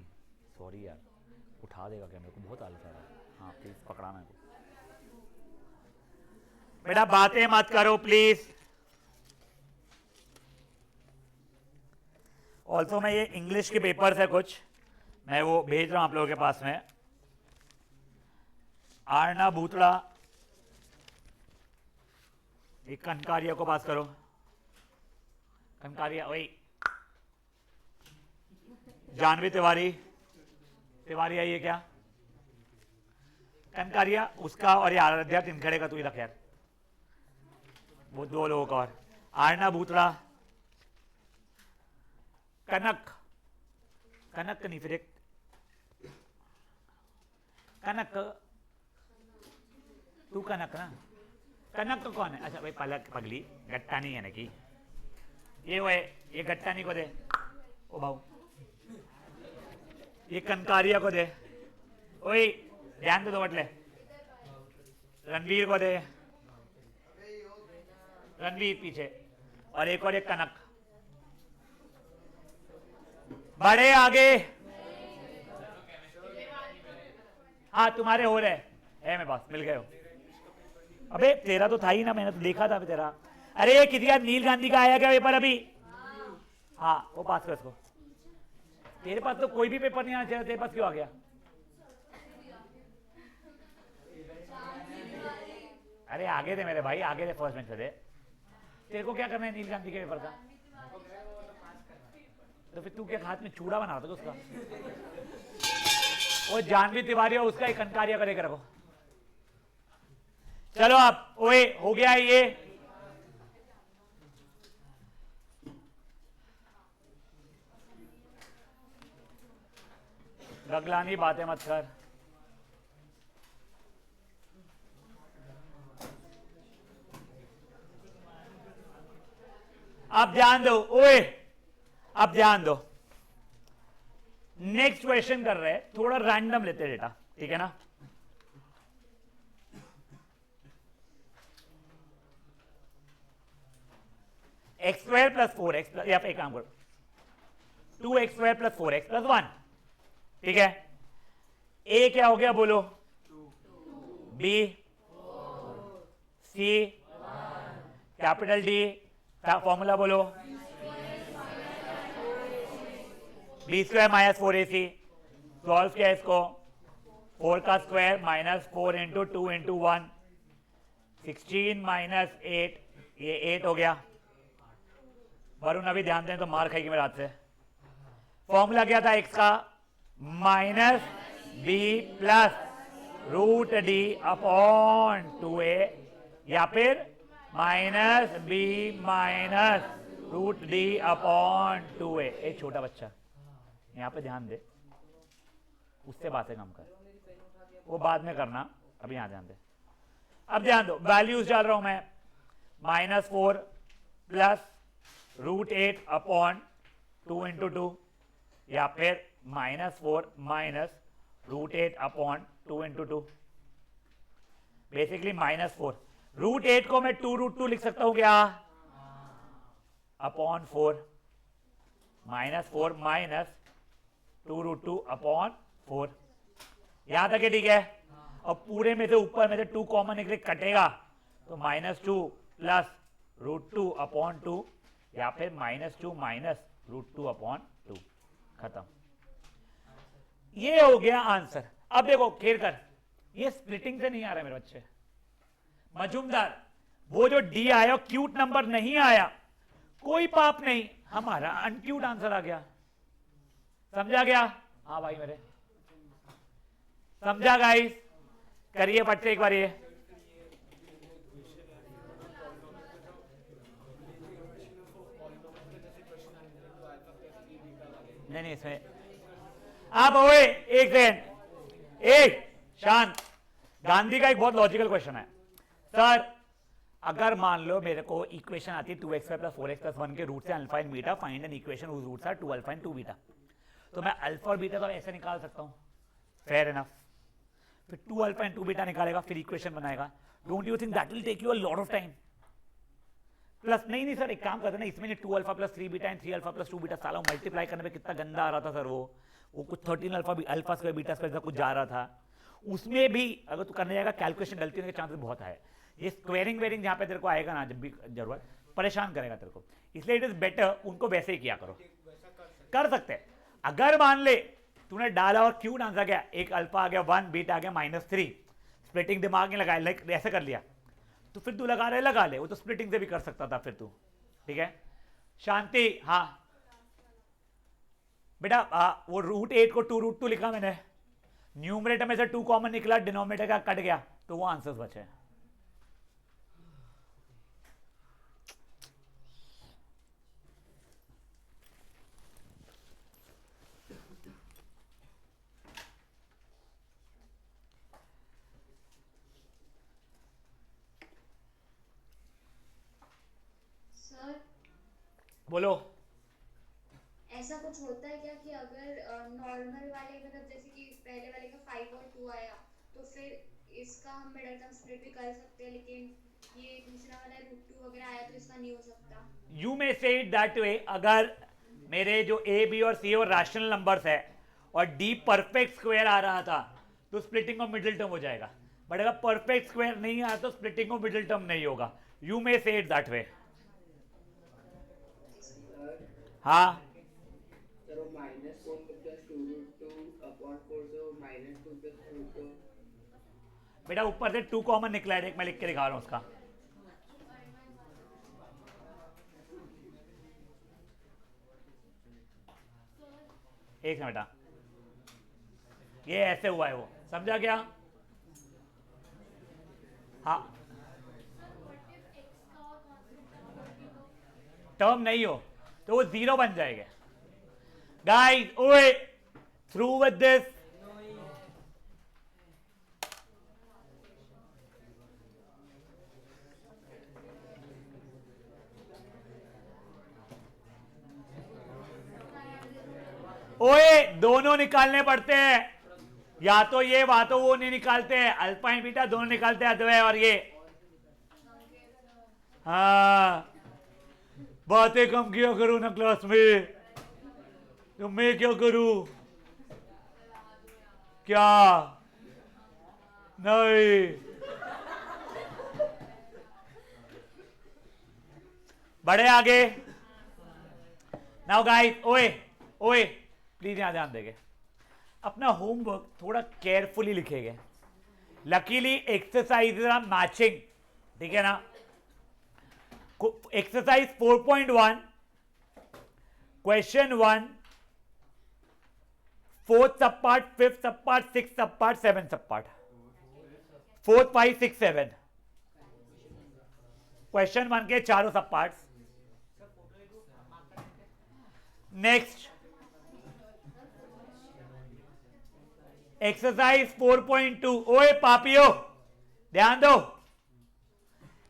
सॉरी यार उठा देगा क्या मेरे को बहुत आलस आ रहा है। हाँ प्लीज पकड़ा मेरे को। बेटा बातें मत करो प्लीज। ऑल्सो मैं ये इंग्लिश के पेपर्स है कुछ मैं वो भेज रहा हूं आप लोगों के पास में। आरना भूतड़ा एक कनकारिया को पास करो। कनकारिया वही जानवी तिवारी तिवारी आई है क्या कनकारिया उसका और ये आराध्या तिनखड़े का तू ही रख यार वो दो लोगों का। और आरना भूतड़ा कनक कनक नहीं फिर एक कनक तू कनक ना कनक तो कौन है अच्छा भाई पलक पगली गट्टा नहीं है ना कि ये वो है ये गट्टा नहीं को दे ओ भाऊ ये कनकारिया को दे ओए ध्यान दे दो बटले रणवीर को दे रणवीर पीछे और एक कनक बड़े आगे। हाँ तुम्हारे हो रहे है मैं बस मिल गए हो। अबे तेरा तो था ही ना मैंने तो देखा था तेरा। अरे किसी का नील गांधी का आया क्या पेपर अभी। हाँ वो पास कर इसको। तेरे पास तो कोई भी पेपर नहीं आना चाहिए तेरे पास क्यों आ गया। अरे आगे थे मेरे भाई आगे थे फर्स्ट बेंच पे थे। तेरे को क्या करना है नील गांधी के पेपर का तो फिर तू क्या हाथ में चूड़ा बना रहा था उसका। वो जानवी तिवारी और उसका एक कनकारिया करके रखो। चलो आप ओए हो गया ये गगलानी बातें मत कर। अब ध्यान दो ओए अब ध्यान दो नेक्स्ट क्वेश्चन कर रहे हैं थोड़ा रैंडम लेते हैं डेटा ठीक है ना। एक्स स्क्वायर प्लस 4x या फिर एक काम करो 2x square plus 4x plus 1 ठीक है। ए क्या हो गया बोलो b c capital D formula बोलो b square minus 4ac solve किया इसको 4 का स्क्वायर माइनस 4 इंटू 2 इंटू 1 16 माइनस 8 ये 8 हो गया। वरुण अभी ध्यान दें तो मार खाएगी मेरे हाथ से। फॉर्मूला क्या था x का minus b plus root D upon 2a या फिर minus b minus root D upon 2a। एक छोटा बच्चा यहां पे ध्यान दे उससे बातें कम कर वो बाद में करना अभी यहां ध्यान दे। अब ध्यान दो वैल्यूज डाल रहा हूं मैं -4 प्लस √8 अपॉन 2 इंटू 2 या फिर -4 माइनस √8 अपॉन 2 इंटू 2 बेसिकली -4 √8 को मैं 2√2 लिख सकता हूं क्या अपॉन 4 -4 माइनस 2√2 अपॉन 4 यहां तक है ठीक है। और पूरे में से ऊपर में से 2 कॉमन निकले कटेगा तो -2 प्लस √2 अपॉन 2 या फिर -2 माइनस √2 अपॉन 2 खत्म। ये हो गया आंसर। अब देखो खेल कर ये स्प्लिटिंग से नहीं आ रहा मेरे बच्चे मजूमदार वो जो डी आया क्यूट नंबर नहीं आया कोई पाप नहीं, हमारा अनक्यूट आंसर आ गया। समझा गया? हाँ भाई मेरे, समझा गाइस? करिए फट से एक बार ये। नहीं इसमें आप ओए एक सेकंड, एक शांत। गांधी का एक बहुत लॉजिकल क्वेश्चन है सर, अगर मान लो मेरे को इक्वेशन आती है 2x प्लस 4x प्लस 1 के रूट से alpha and beta, find an equation whose roots are 2 alpha and 2 beta, तो मैं अल्फा और बीटा तो ऐसे निकाल सकता हूं, फेयर इनफ। फिर 2 अल्फा एंड 2 बीटा निकालेगा, फिर इक्वेशन बनाएगा। Don't you think that will take you a lot of time? Plus नहीं सर, एक काम करते ना, इसमें 2 alpha plus 3 beta and 3 alpha plus 2 beta, साला मल्टीप्लाई करने में कितना गंदा आ रहा था सर, वो कुछ 13 अल्फा स्क्वायर बीटा स्क्वायर कुछ जा रहा था। उसमें भी अगर तू करने जाएगा कैलकुलेशन गलती होने के चांसेस बहुत है। ये स्क्वेयरिंग वेयरिंग जहां पे तेरे को आएगा ना, जब भी जरूरत, परेशान करेगा तेरे को, इसलिए इट इज बेटर उनको वैसे ही किया करो। कर सकते हैं। अगर मान ले तूने डाला और क्यूट आंसर गया, एक अल्फा आ गया 1, बीटा आ गया -3, स्प्लिटिंग दिमाग में लगाया, लाइक ऐसे कर लिया, तो फिर तू लगा ले, वो तो स्प्लिटिंग से भी कर सकता था फिर तू। ठीक है शांति? हाँ बेटा, वो √8 को 2√2 लिखा मैंने, न्यूमरेटर में से 2 कॉमन निकला, डिनोमिनेटर का कट गया, तो वो आंसर्स बचे। सर बोलो। ऐसा कुछ होता है क्या कि अगर नॉर्मल वाले मतलब जैसे कि पहले वाले का 5 और 2 आया, तो फिर इसका हम मिडिल टर्म स्प्लिट भी कर सकते हैं, लेकिन ये दूसरा वाला √2 वगैरह आया तो इसका नहीं हो सकता? यू मे से इट दैट वे, अगर मेरे जो ए बी और सी और रैशनल नंबर्स है और डी परफेक्ट स्क्वायर आ रहा था, तो स्प्लिटिंग ऑफ मिडिल टर्म हो जाएगा। बट अगर परफेक्ट स्क्वायर नहीं आया तो स्प्लिटिंग ऑफ मिडिल टर्म नहीं होगा। यू मे से इट दैट वे। हाँ सर वो -4 प्लस 2√2 अपॉन 4, so -2 प्लस √2। बेटा ऊपर से 2 कॉमन निकला है, एक मैं लिख के दिखा रहा हूं उसका। एक मिनट बेटा, ये ऐसे हुआ है, वो समझा क्या? हाँ टर्म नहीं हो तो वो 0 बन जाएगा। गाइस ओए, थ्रू विद दिस। ओए दोनों निकालने पड़ते हैं, या तो ये तो वो नहीं निकालते हैं, अल्फा एंड बीटा दोनों निकालते हैं अद्वय और ये। हाँ बातें कम किया करो ना क्लास में, तो मैं क्या करूं? क्या नहीं, बढ़े आगे। नाउ गाइस ओए प्लीज यहां ध्यान देंगे, अपना होमवर्क थोड़ा केयरफुली लिखेंगे। लकीली एक्सरसाइज आर मैचिंग, ठीक है ना? एक्सरसाइज 4.1 क्वेश्चन 1, 4th सब पार्ट, 5th सब पार्ट, 6th सब पार्ट, 7th सब पार्ट, 4, 5, 6, 7 क्वेश्चन 1 के चारों सब पार्ट्स। नेक्स्ट एक्सरसाइज 4.2, ओए पापियो ध्यान दो।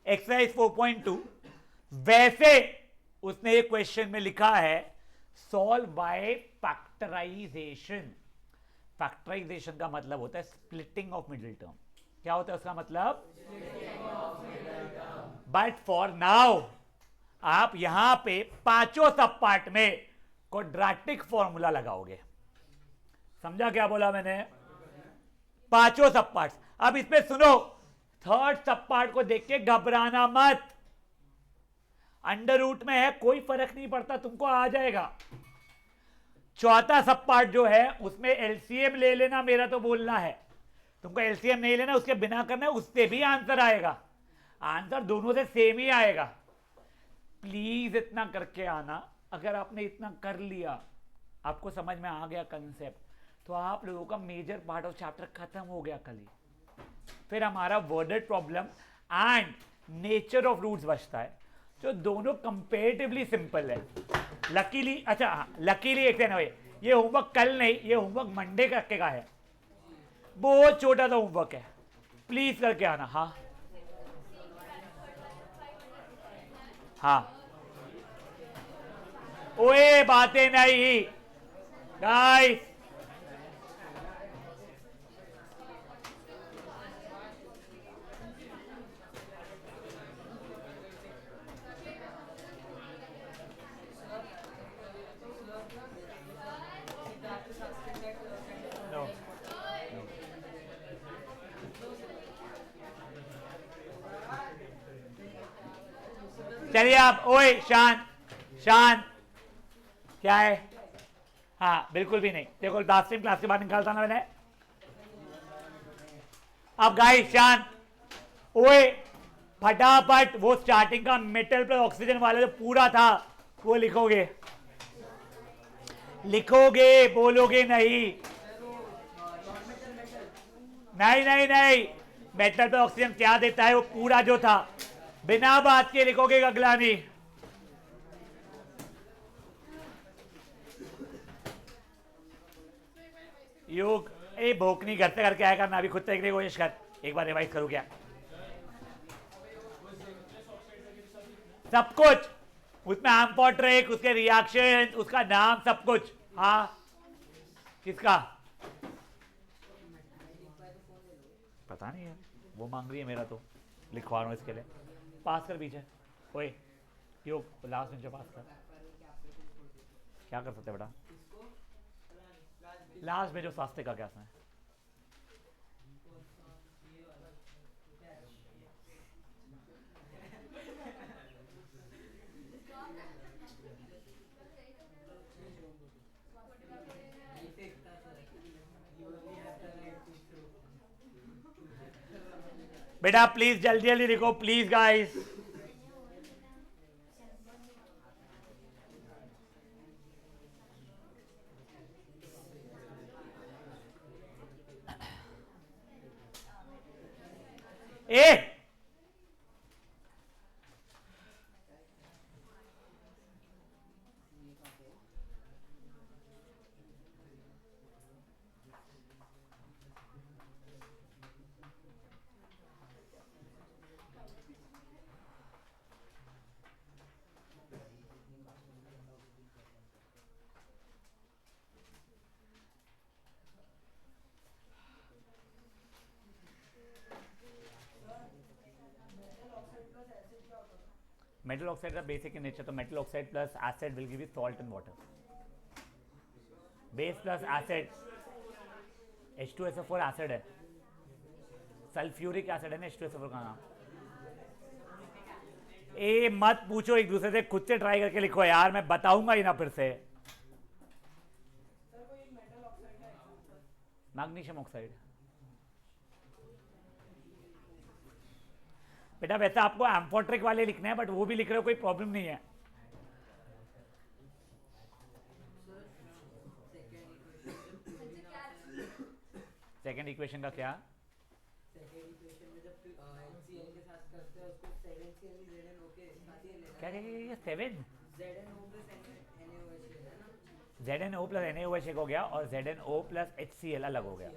एक्सरसाइज 4.2 वैसे उसने एक क्वेश्चन में लिखा है सॉल्व बाय फैक्टराइजेशन। फैक्टराइजेशन का मतलब होता है स्प्लिटिंग ऑफ मिडिल टर्म। क्या होता है उसका मतलब? बट फॉर नाउ आप यहां पे पांचों सब पार्ट में क्वाड्रेटिक फॉर्मूला लगाओगे। समझा क्या बोला मैंने? पांचों सब पार्ट। अब इसमें सुनो, थर्ड सब पार्ट को देख के घबराना मत, अंडर रूट में है कोई फर्क नहीं पड़ता, तुमको आ जाएगा। चौथा सब पार्ट जो है उसमें एलसीएम ले लेना, मेरा तो बोलना है। तुमको एलसीएम नहीं लेना, उसके बिना करना है, उससे भी आंसर आएगा। आंसर दोनों से सेम ही आएगा। प्लीज इतना करके आना। अगर आपने इतना कर लिया, आपको समझ में आ गया कंसेप्ट, तो आप लोगों का मेजर पार्ट ऑफ चैप्टर खत्म हो गया कल ही। फिर हमारा worded problem and nature of roots बचता है, जो दोनों कंपेरेटिवली सिंपल है। लकीली, अच्छा हाँ, लकीली एक दिन भाई, ये होमवर्क कल नहीं, ये होमवर्क मंडे करके का है, बहुत छोटा सा होमवर्क है, प्लीज करके आना। हाँ हाँ, ओए बातें नहीं गाइस। No. चलिए आप, ओए शांत शांत, क्या है? हाँ बिल्कुल भी नहीं, देखो लास्ट टाइम क्लास के बाद निकालता ना मैंने। अब गाइस शांत, ओए फटाफट वो स्टार्टिंग का मेटल प्लस ऑक्सीजन वाला जो पूरा था वो लिखोगे, लिखोगे, बोलोगे नहीं। नहीं नहीं नहीं, मेटल पे ऑक्सीजन क्या देता है वो पूरा जो था, बिना बात के लिखोगे गगलानी। योग ए भोकनी घर से करके आया करना, अभी खुद से देखने की कोशिश कर, एक बार रिवाइज करूँ क्या? सब कुछ उसमें, एम्फोटेरिक, उसके रिएक्शन, उसका नाम, सब कुछ। हाँ किसका पता नहीं है, वो मांग रही है मेरा, तो लिखवा रहा हूँ इसके लिए। पास कर पीछे, ओए योग लास्ट में पास कर। क्या कर सकते बेटा, लास्ट में जो सास्ते का क्या है? बेटा प्लीज जल्दी जल्दी लिखो please guys. A metal oxide का बेसिक इन नेचर, तो metal oxide plus acid will give you salt and water. Base plus acid, H2SO4 acid है, सल्फ्यूरिक एसिड है ना H2SO4 का नाम। ए मत पूछो एक दूसरे से, खुद से ट्राई करके लिखो यार, मैं बताऊंगा ही ना फिर से। Magnesium oxide. बेटा वैसे आपको एम्फोटेरिक वाले लिखने हैं, बट वो भी लिख रहे हो, कोई प्रॉब्लम नहीं है। सेकेंड इक्वेशन का क्या? क्या क्या 7 ZNO प्लस NaOH एक हो गया, और ZNO प्लस HCl अलग हो गया।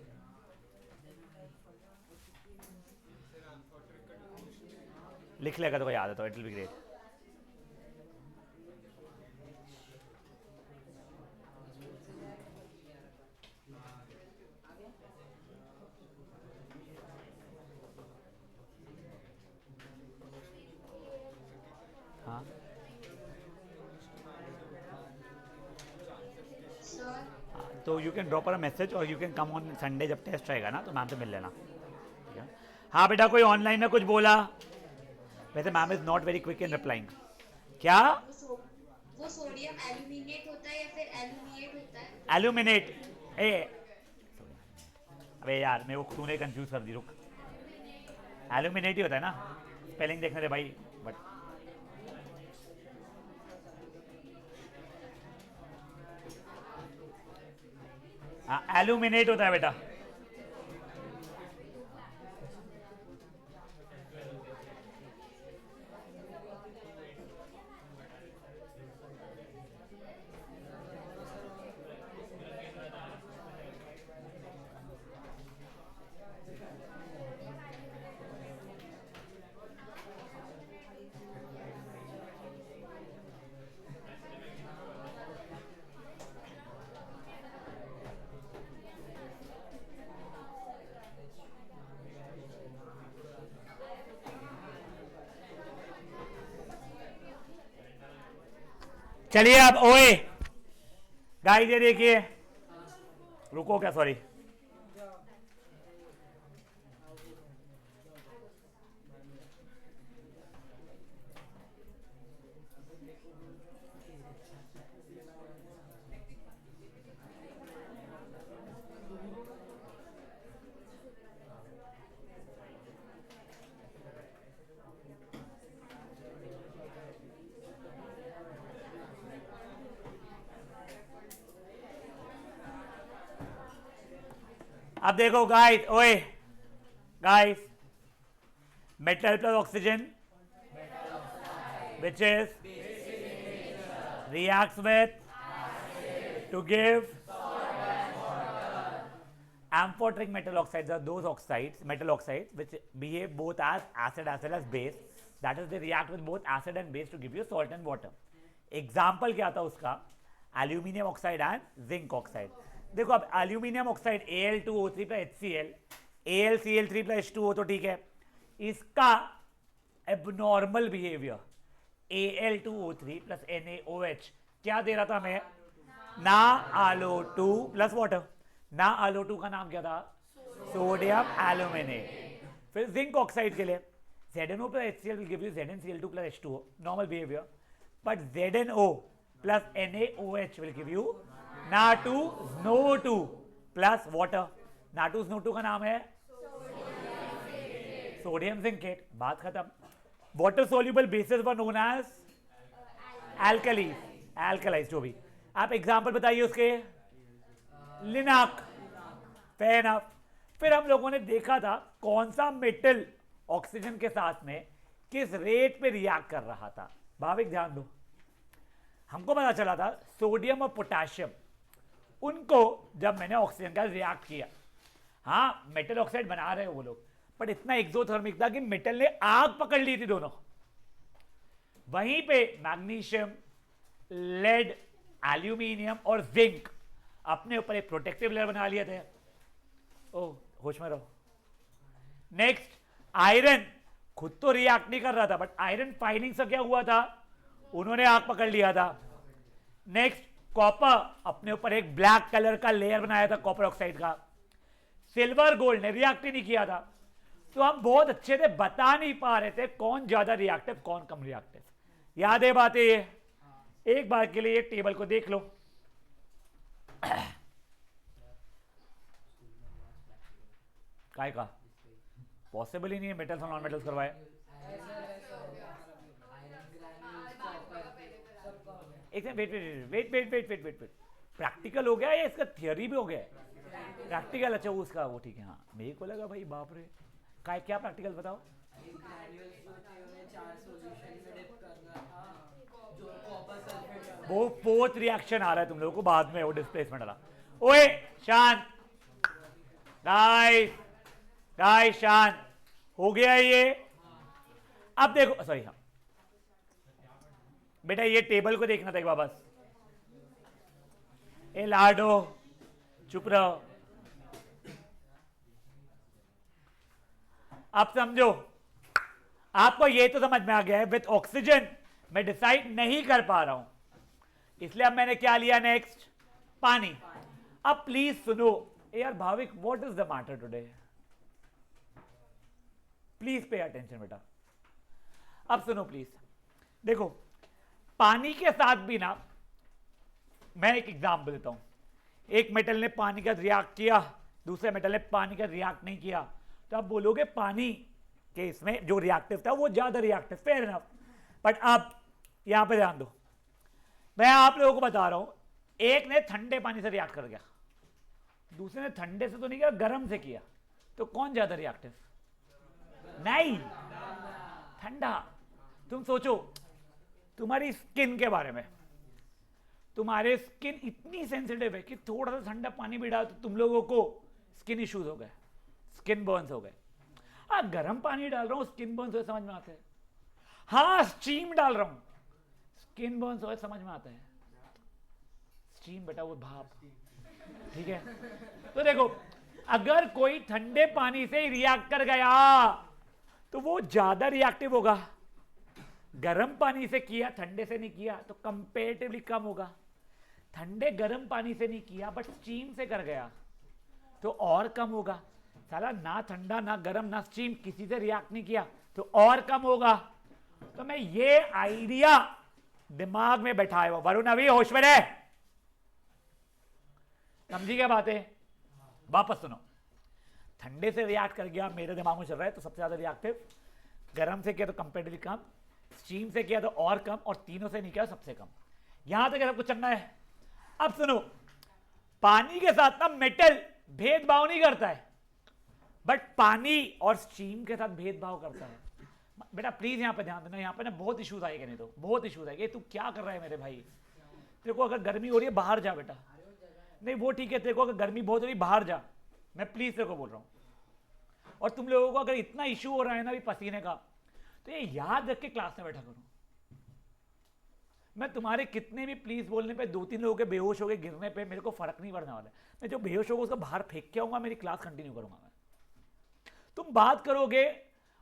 लिख लेगा तो कोई याद है तो इट विल बी ग्रेट। हाँ तो you can drop a message और you can come on Sunday, जब टेस्ट रहेगा ना तो मैम से मिल लेना, ठीक है? हाँ बेटा कोई ऑनलाइन में कुछ बोला? वैसे ma'am is not very quick in replying. क्या वो सोडियम एल्यूमिनेट होता है या फिर एल्यूमिनेट होता है? एल्यूमिनेट। ए अबे यार मेरे को तूने कंफ्यूज कर दी, रुक। एल्यूमिनेट ही होता है ना, स्पेलिंग देखने दे भाई। बट हाँ एल्यूमिनेट होता है बेटा। चलिए अब ओए गाइस ये देखिए, रुको क्या, सॉरी अब देखो गाइस, ओए guys, metal plus oxygen which is reacts with to give amphoteric metal oxides are those oxides, metal oxides which behave both as acid as well as base, that is they react with both acid and base to give you salt and water. Example क्या था उसका, aluminium oxide and zinc oxide. देखो अब aluminium oxide Al2O3 plus HCl, AlCl3 plus H2O तो ठीक है, इसका abnormal behaviour Al2O3 plus NaOH क्या दे रहा था हमें, ना आलो2 प्लस वाटर, ना आलो2 का नाम क्या था, सोडियम एल्यूमिनेट। फिर जिंक ऑक्साइड के लिए ZnO plus HCl will give you ZnCl2 plus H2O, normal behavior, but ZnO plus NaOH will give you Na2SNO2 plus water। Na2SNO2 का नाम है सोडियम जिंकेट, बात खत्म। Water soluble bases were known as alkalis, alkalis जो भी। आप example बताइए उसके, लिनाक, फेयर एनफ। फिर हम लोगों ने देखा था कौन सा मेटल ऑक्सीजन के साथ में किस रेट पे रिएक्ट कर रहा था। भाविक ध्यान दो, हमको पता चला था सोडियम और पोटेशियम, उनको जब मैंने ऑक्सीजन का रिएक्ट किया, हाँ मेटल ऑक्साइड बना रहे हैं वो लोग, बट इतना एक्सोथर्मिक था कि मेटल ने आग पकड़ ली थी दोनों। वहीं पे मैग्नीशियम, लेड, एल्यूमिनियम और जिंक अपने ऊपर एक प्रोटेक्टिव लेयर बना लिए थे। ओ होश में रहो। नेक्स्ट आयरन खुद तो रिएक्ट नहीं कर रहा था, बट आयरन फाइनिंग से क्या हुआ था, उन्होंने आग पकड़ लिया था। नेक्स्ट कॉपर अपने ऊपर एक ब्लैक कलर का लेयर बनाया था कॉपर ऑक्साइड का। सिल्वर गोल्ड ने रिएक्ट ही नहीं किया था। तो हम बहुत अच्छे से बता नहीं पा रहे थे कौन ज्यादा रिएक्टिव कौन कम रिएक्टिव। याद है बातें ये? एक बार के लिए ये टेबल को देख लो। काय का पॉसिबल ही नहीं है मेटल्स और नॉन मेटल्स करवाए। एक wait wait wait wait wait wait wait wait practical हो गया या इसका थियोरी भी हो गया? प्रैक्टिकल, अच्छा वो उसका वो ठीक है। हाँ मेरे को लगा भाई बाप रे, काय क्या प्रैक्टिकल बताओ। वो फोर्थ रिएक्शन आ रहा है तुम लोगों को बाद में, वो डिस्प्लेसमेंट वाला। ओए शांत गाइस, गाइस शांत हो गया ये। अब देखो, सॉरी हाँ बेटा ये टेबल को देखना था एक बार बस। ए लाडो चुप रहो। अब समझो, आपको ये तो समझ में आ गया है विथ ऑक्सीजन मैं डिसाइड नहीं कर पा रहा हूं, इसलिए अब मैंने क्या लिया नेक्स्ट, पानी। अब प्लीज सुनो यार Bhavik, what is the matter today, please pay attention बेटा। अब सुनो प्लीज, देखो पानी के साथ भी ना, मैं एक एग्जांपल देता हूं। एक मेटल ने पानी का रिएक्ट किया, दूसरे मेटल ने पानी का रिएक्ट नहीं किया, तो आप बोलोगे पानी के इसमें जो रिएक्टिव था वो ज्यादा रिएक्टिव, फेयर इनफ। बट अब यहां पे ध्यान दो, मैं आप लोगों को बता रहा हूं, एक ने ठंडे पानी से रिएक्ट कर गया, दूसरे ने ठंडे से तो नहीं किया, गर्म से किया, तो कौन ज्यादा रिएक्टिव? नहीं, ठंडा। तुम सोचो तुम्हारी स्किन के बारे में, तुम्हारे स्किन इतनी सेंसिटिव है कि थोड़ा सा ठंडा पानी भी डाल तो तुम लोगों को स्किन इश्यूज हो गए, स्किन बर्न्स हो गए। हाँ, गर्म पानी डाल रहा हूं स्किन बर्न्स हो, समझ में आता है। हाँ, स्टीम डाल रहा हूं स्किन बर्न्स हो, समझ में आता है। स्टीम बेटा वो भाप, ठीक है। तो देखो, अगर कोई ठंडे पानी से रिएक्ट कर गया तो वो ज्यादा रिएक्टिव होगा। गर्म पानी से किया, ठंडे से नहीं किया, तो कंपेरेटिवली कम होगा। ठंडे गर्म पानी से नहीं किया बट स्टीम से कर गया तो और कम होगा। साला ना ठंडा ना गर्म ना स्टीम, किसी से रिएक्ट नहीं किया तो और कम होगा। तो मैं ये आइडिया दिमाग में बैठाया हुआ। वरुण अभी होश में है, समझी क्या बात है? वापस सुनो, ठंडे से रिएक्ट कर गया, मेरे दिमाग में चल रहा है तो सबसे ज्यादा रिएक्टिव। गर्म से किया तो कंपेरेटिवली कम, स्टीम से किया तो और कम, और तीनों से नहीं किया सबसे कम। यहां तक सब कुछ चलना है। अब सुनो, पानी के साथ ना मेटल भेदभाव नहीं करता है, बट पानी और स्टीम के साथ भेदभाव करता है। बेटा प्लीज यहां पे ध्यान देना, यहां पे ना बहुत इश्यूज आएंगे, नहीं तो बहुत इश्यूज आएंगे। तू क्या कर रहा है मेरे भाई? तेरे को अगर गर्मी हो रही है बाहर जा बेटा। नहीं वो ठीक है, तेरे को अगर गर्मी बहुत हो रही है बाहर जा, मैं प्लीज तेरे को बोल रहा हूं। और तुम लोगों को अगर इतना इश्यू हो रहा है ना अभी पसीने का, तो ये याद रख के क्लास में बैठा करो। मैं तुम्हारे कितने भी प्लीज बोलने पे, 2-3 लोगों के बेहोश हो गए गिरने पे, मेरे को फर्क नहीं पड़ने वाला। मैं जो बेहोश होगा उसको बाहर फेंक के आऊंगा, मेरी क्लास कंटिन्यू करूंगा मैं। तुम बात करोगे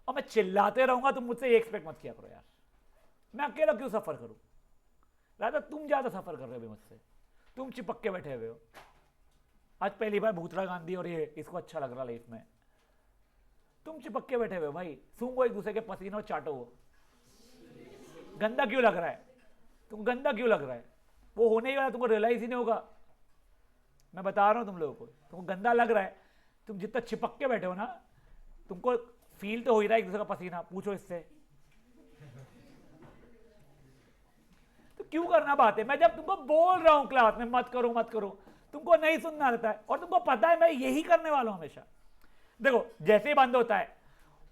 और मैं चिल्लाते रहूंगा, तुम मुझसे एक्सपेक्ट मत किया करो यार। मैं अकेला क्यों सफर करूं? राधा तुम ज्यादा सफर कर रहे हो मुझसे, तुम चिपक के बैठे हुए हो। आज पहली बार भूतरा गांधी और ये इसको अच्छा लग रहा लाइफ में, तुम चिपक के बैठे हुए हो भाई। सूंघो एक दूसरे के पसीने और चाटो। वो गंदा क्यों लग रहा है? तुम गंदा क्यों लग रहा है? वो होने ही वाला, तुमको रियलाइज ही नहीं होगा। मैं बता रहा हूं तुम लोगों को, तुमको गंदा लग रहा है। तुम जितना चिपक के बैठे हो ना, तुमको फील तो हो ही रहा है एक दूसरे का पसीना। पूछो इससे, तो क्यों करना बात है? मैं जब तुमको बोल रहा हूं क्लास में मत करो मत करो, तुमको नहीं सुनना रहता है। और तुमको पता है मैं यही करने वाला हूं हमेशा। देखो जैसे ही बंद होता है,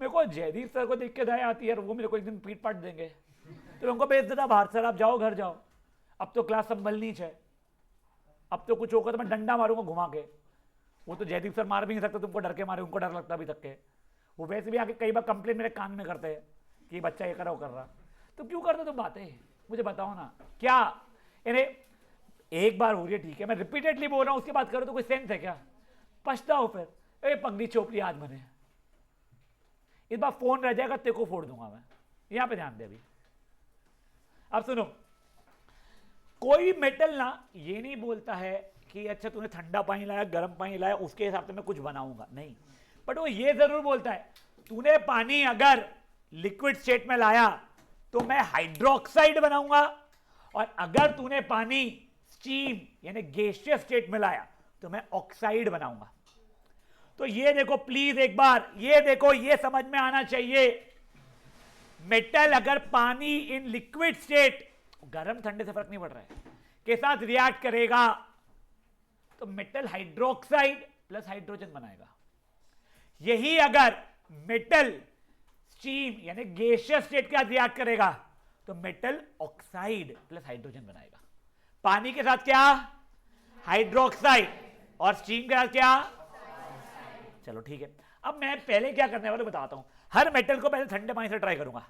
मेरे को जयदीप सर को देख के दया आती है, वो मेरे को एक दिन पीट पाट देंगे, तो उनको भेज देता बाहर, सर आप जाओ घर जाओ, अब तो क्लास संभलनी है, अब तो कुछ होगा तो मैं डंडा मारूंगा घुमा के। वो तो जयदीप सर मार भी नहीं सकते, तुमको डर के मारे, उनको डर लगता अभी तक के। वो वैसे भी आके कई बार कंप्लेन मेरे कान में करते हैं कि बच्चा ये करा वो कर रहा। तो क्यों करते तुम बातें? मुझे बताओ ना। क्या एक बार हो रही है ठीक है, मैं रिपीटेडली बोल रहा हूं, उसके बाद करो तो कोई सेंस है क्या? पछताओ फिर, पगड़ी चोपड़ी आज बने, इस बार फोन रह जाएगा तेरे को फोड़ दूंगा मैं। यहां पे ध्यान दे अभी। अब सुनो, कोई मेटल ना ये नहीं बोलता है कि अच्छा तूने ठंडा पानी लाया गर्म पानी लाया उसके हिसाब से मैं कुछ बनाऊंगा, नहीं। बट वो ये जरूर बोलता है तूने पानी अगर लिक्विड स्टेट में लाया तो मैं हाइड्रोक्साइड बनाऊंगा, और अगर तूने पानी स्टीम यानी गैसियस स्टेट में लाया तो मैं ऑक्साइड बनाऊंगा। तो ये देखो प्लीज एक बार, ये देखो, ये समझ में आना चाहिए। मेटल अगर पानी इन लिक्विड स्टेट, गर्म ठंडे से फर्क नहीं पड़ रहा है, के साथ रिएक्ट करेगा तो मेटल हाइड्रोक्साइड प्लस हाइड्रोजन बनाएगा। यही अगर मेटल स्टीम यानी गैसियस स्टेट के साथ रिएक्ट करेगा तो मेटल ऑक्साइड प्लस हाइड्रोजन बनाएगा। पानी के साथ क्या? हाइड्रोक्साइड, और स्टीम के साथ क्या? चलो ठीक है। अब मैं पहले क्या करने वाला बताता हूं। हर मेटल को पहले ठंडे पानी से ट्राई करूंगा,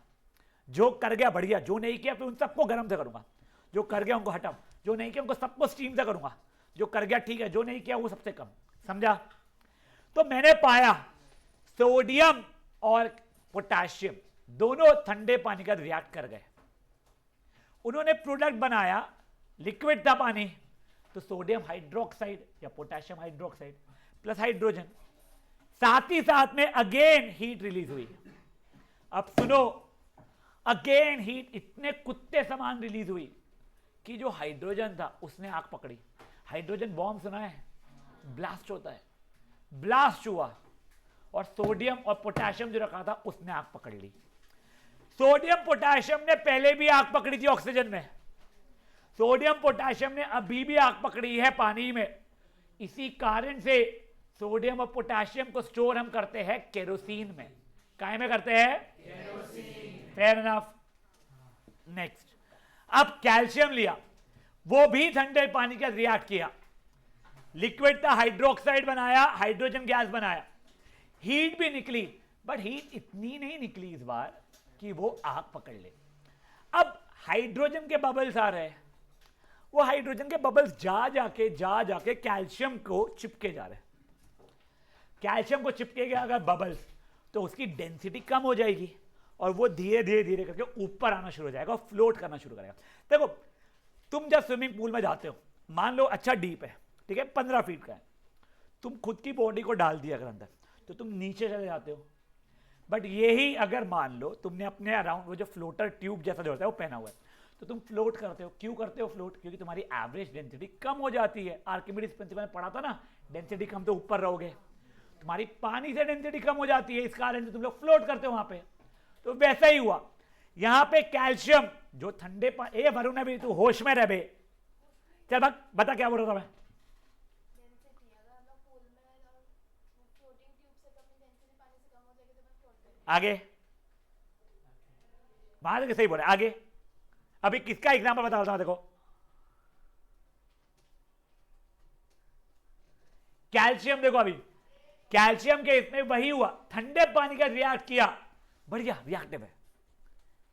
जो कर गया बढ़िया, जो नहीं किया फिर उन सबको गर्म से करूंगा। जो कर गया उनको हटाओ, जो नहीं किया उनको सबको स्टीम से करूंगा। जो कर गया ठीक है, जो नहीं किया वो सबसे कम, समझा? तो मैंने पाया सोडियम और पोटेशियम दोनों ठंडे पानी का रिएक्ट कर गए। उन्होंने प्रोडक्ट बनाया, लिक्विड था पानी, तो सोडियम हाइड्रोक्साइड या पोटेशियम हाइड्रोक्साइड प्लस हाइड्रोजन, साथ ही साथ में अगेन हीट रिलीज हुई। अब सुनो, अगेन हीट इतने कुत्ते समान रिलीज हुई कि जो हाइड्रोजन था उसने आग पकड़ी। हाइड्रोजन बॉम्ब सुना है? ब्लास्ट होता है, ब्लास्ट हुआ, और सोडियम और पोटेशियम जो रखा था उसने आग पकड़ ली। सोडियम पोटेशियम ने पहले भी आग पकड़ी थी ऑक्सीजन में, सोडियम पोटेशियम ने अभी भी आग पकड़ी है पानी में। इसी कारण से सोडियम और पोटेशियम को स्टोर हम करते हैं केरोसिन में। काय में करते हैं? Fair enough. नेक्स्ट, अब कैल्शियम लिया, वो भी ठंडे पानी का रिएक्ट किया, लिक्विड था, हाइड्रोक्साइड बनाया, हाइड्रोजन गैस बनाया, हीट भी निकली, बट हीट इतनी नहीं निकली इस बार कि वो आग पकड़ ले। अब हाइड्रोजन के बबल्स आ रहे हैं, वो हाइड्रोजन के बबल्स जा जाके कैल्शियम को चिपके जा रहे हैं। कैल्शियम को चिपके गया अगर बबल्स, तो उसकी डेंसिटी कम हो जाएगी और वो धीरे धीरे करके ऊपर आना शुरू हो जाएगा और फ्लोट करना शुरू करेगा। देखो, तुम जब स्विमिंग पूल में जाते हो, मान लो अच्छा डीप है, ठीक है, 15 फीट का है, तुम खुद की बॉडी को डाल दिया अगर अंदर, तो तुम नीचे चले जाते हो। बट यही अगर मान लो तुमने अपने अराउंड वो जो फ्लोटर ट्यूब जैसा जो होता है वो पहना हुआ है, तो तुम फ्लोट करते हो। क्यों करते हो फ्लोट? क्योंकि तुम्हारी एवरेज डेंसिटी कम हो जाती है। आर्किमिडीज प्रिंसिपल में पढ़ा था ना, डेंसिटी कम तो ऊपर रहोगे, तुम्हारी पानी से डेंसिटी कम हो जाती है, इस कारण से तुम लोग फ्लोट करते हो वहां पे। तो वैसा ही हुआ यहां पे, कैल्शियम जो ठंडे पानी, ए वरुण अभी तू होश में रह बे, चल भाग, बता क्या बोल रहा था मैं? आगे वहां से सही बोले, आगे अभी किसका एग्जाम्पल बता रहा था? देखो, कैल्शियम, देखो अभी कैल्शियम के इसमें वही हुआ, ठंडे पानी का रिएक्ट किया, बढ़िया रिएक्टिव है,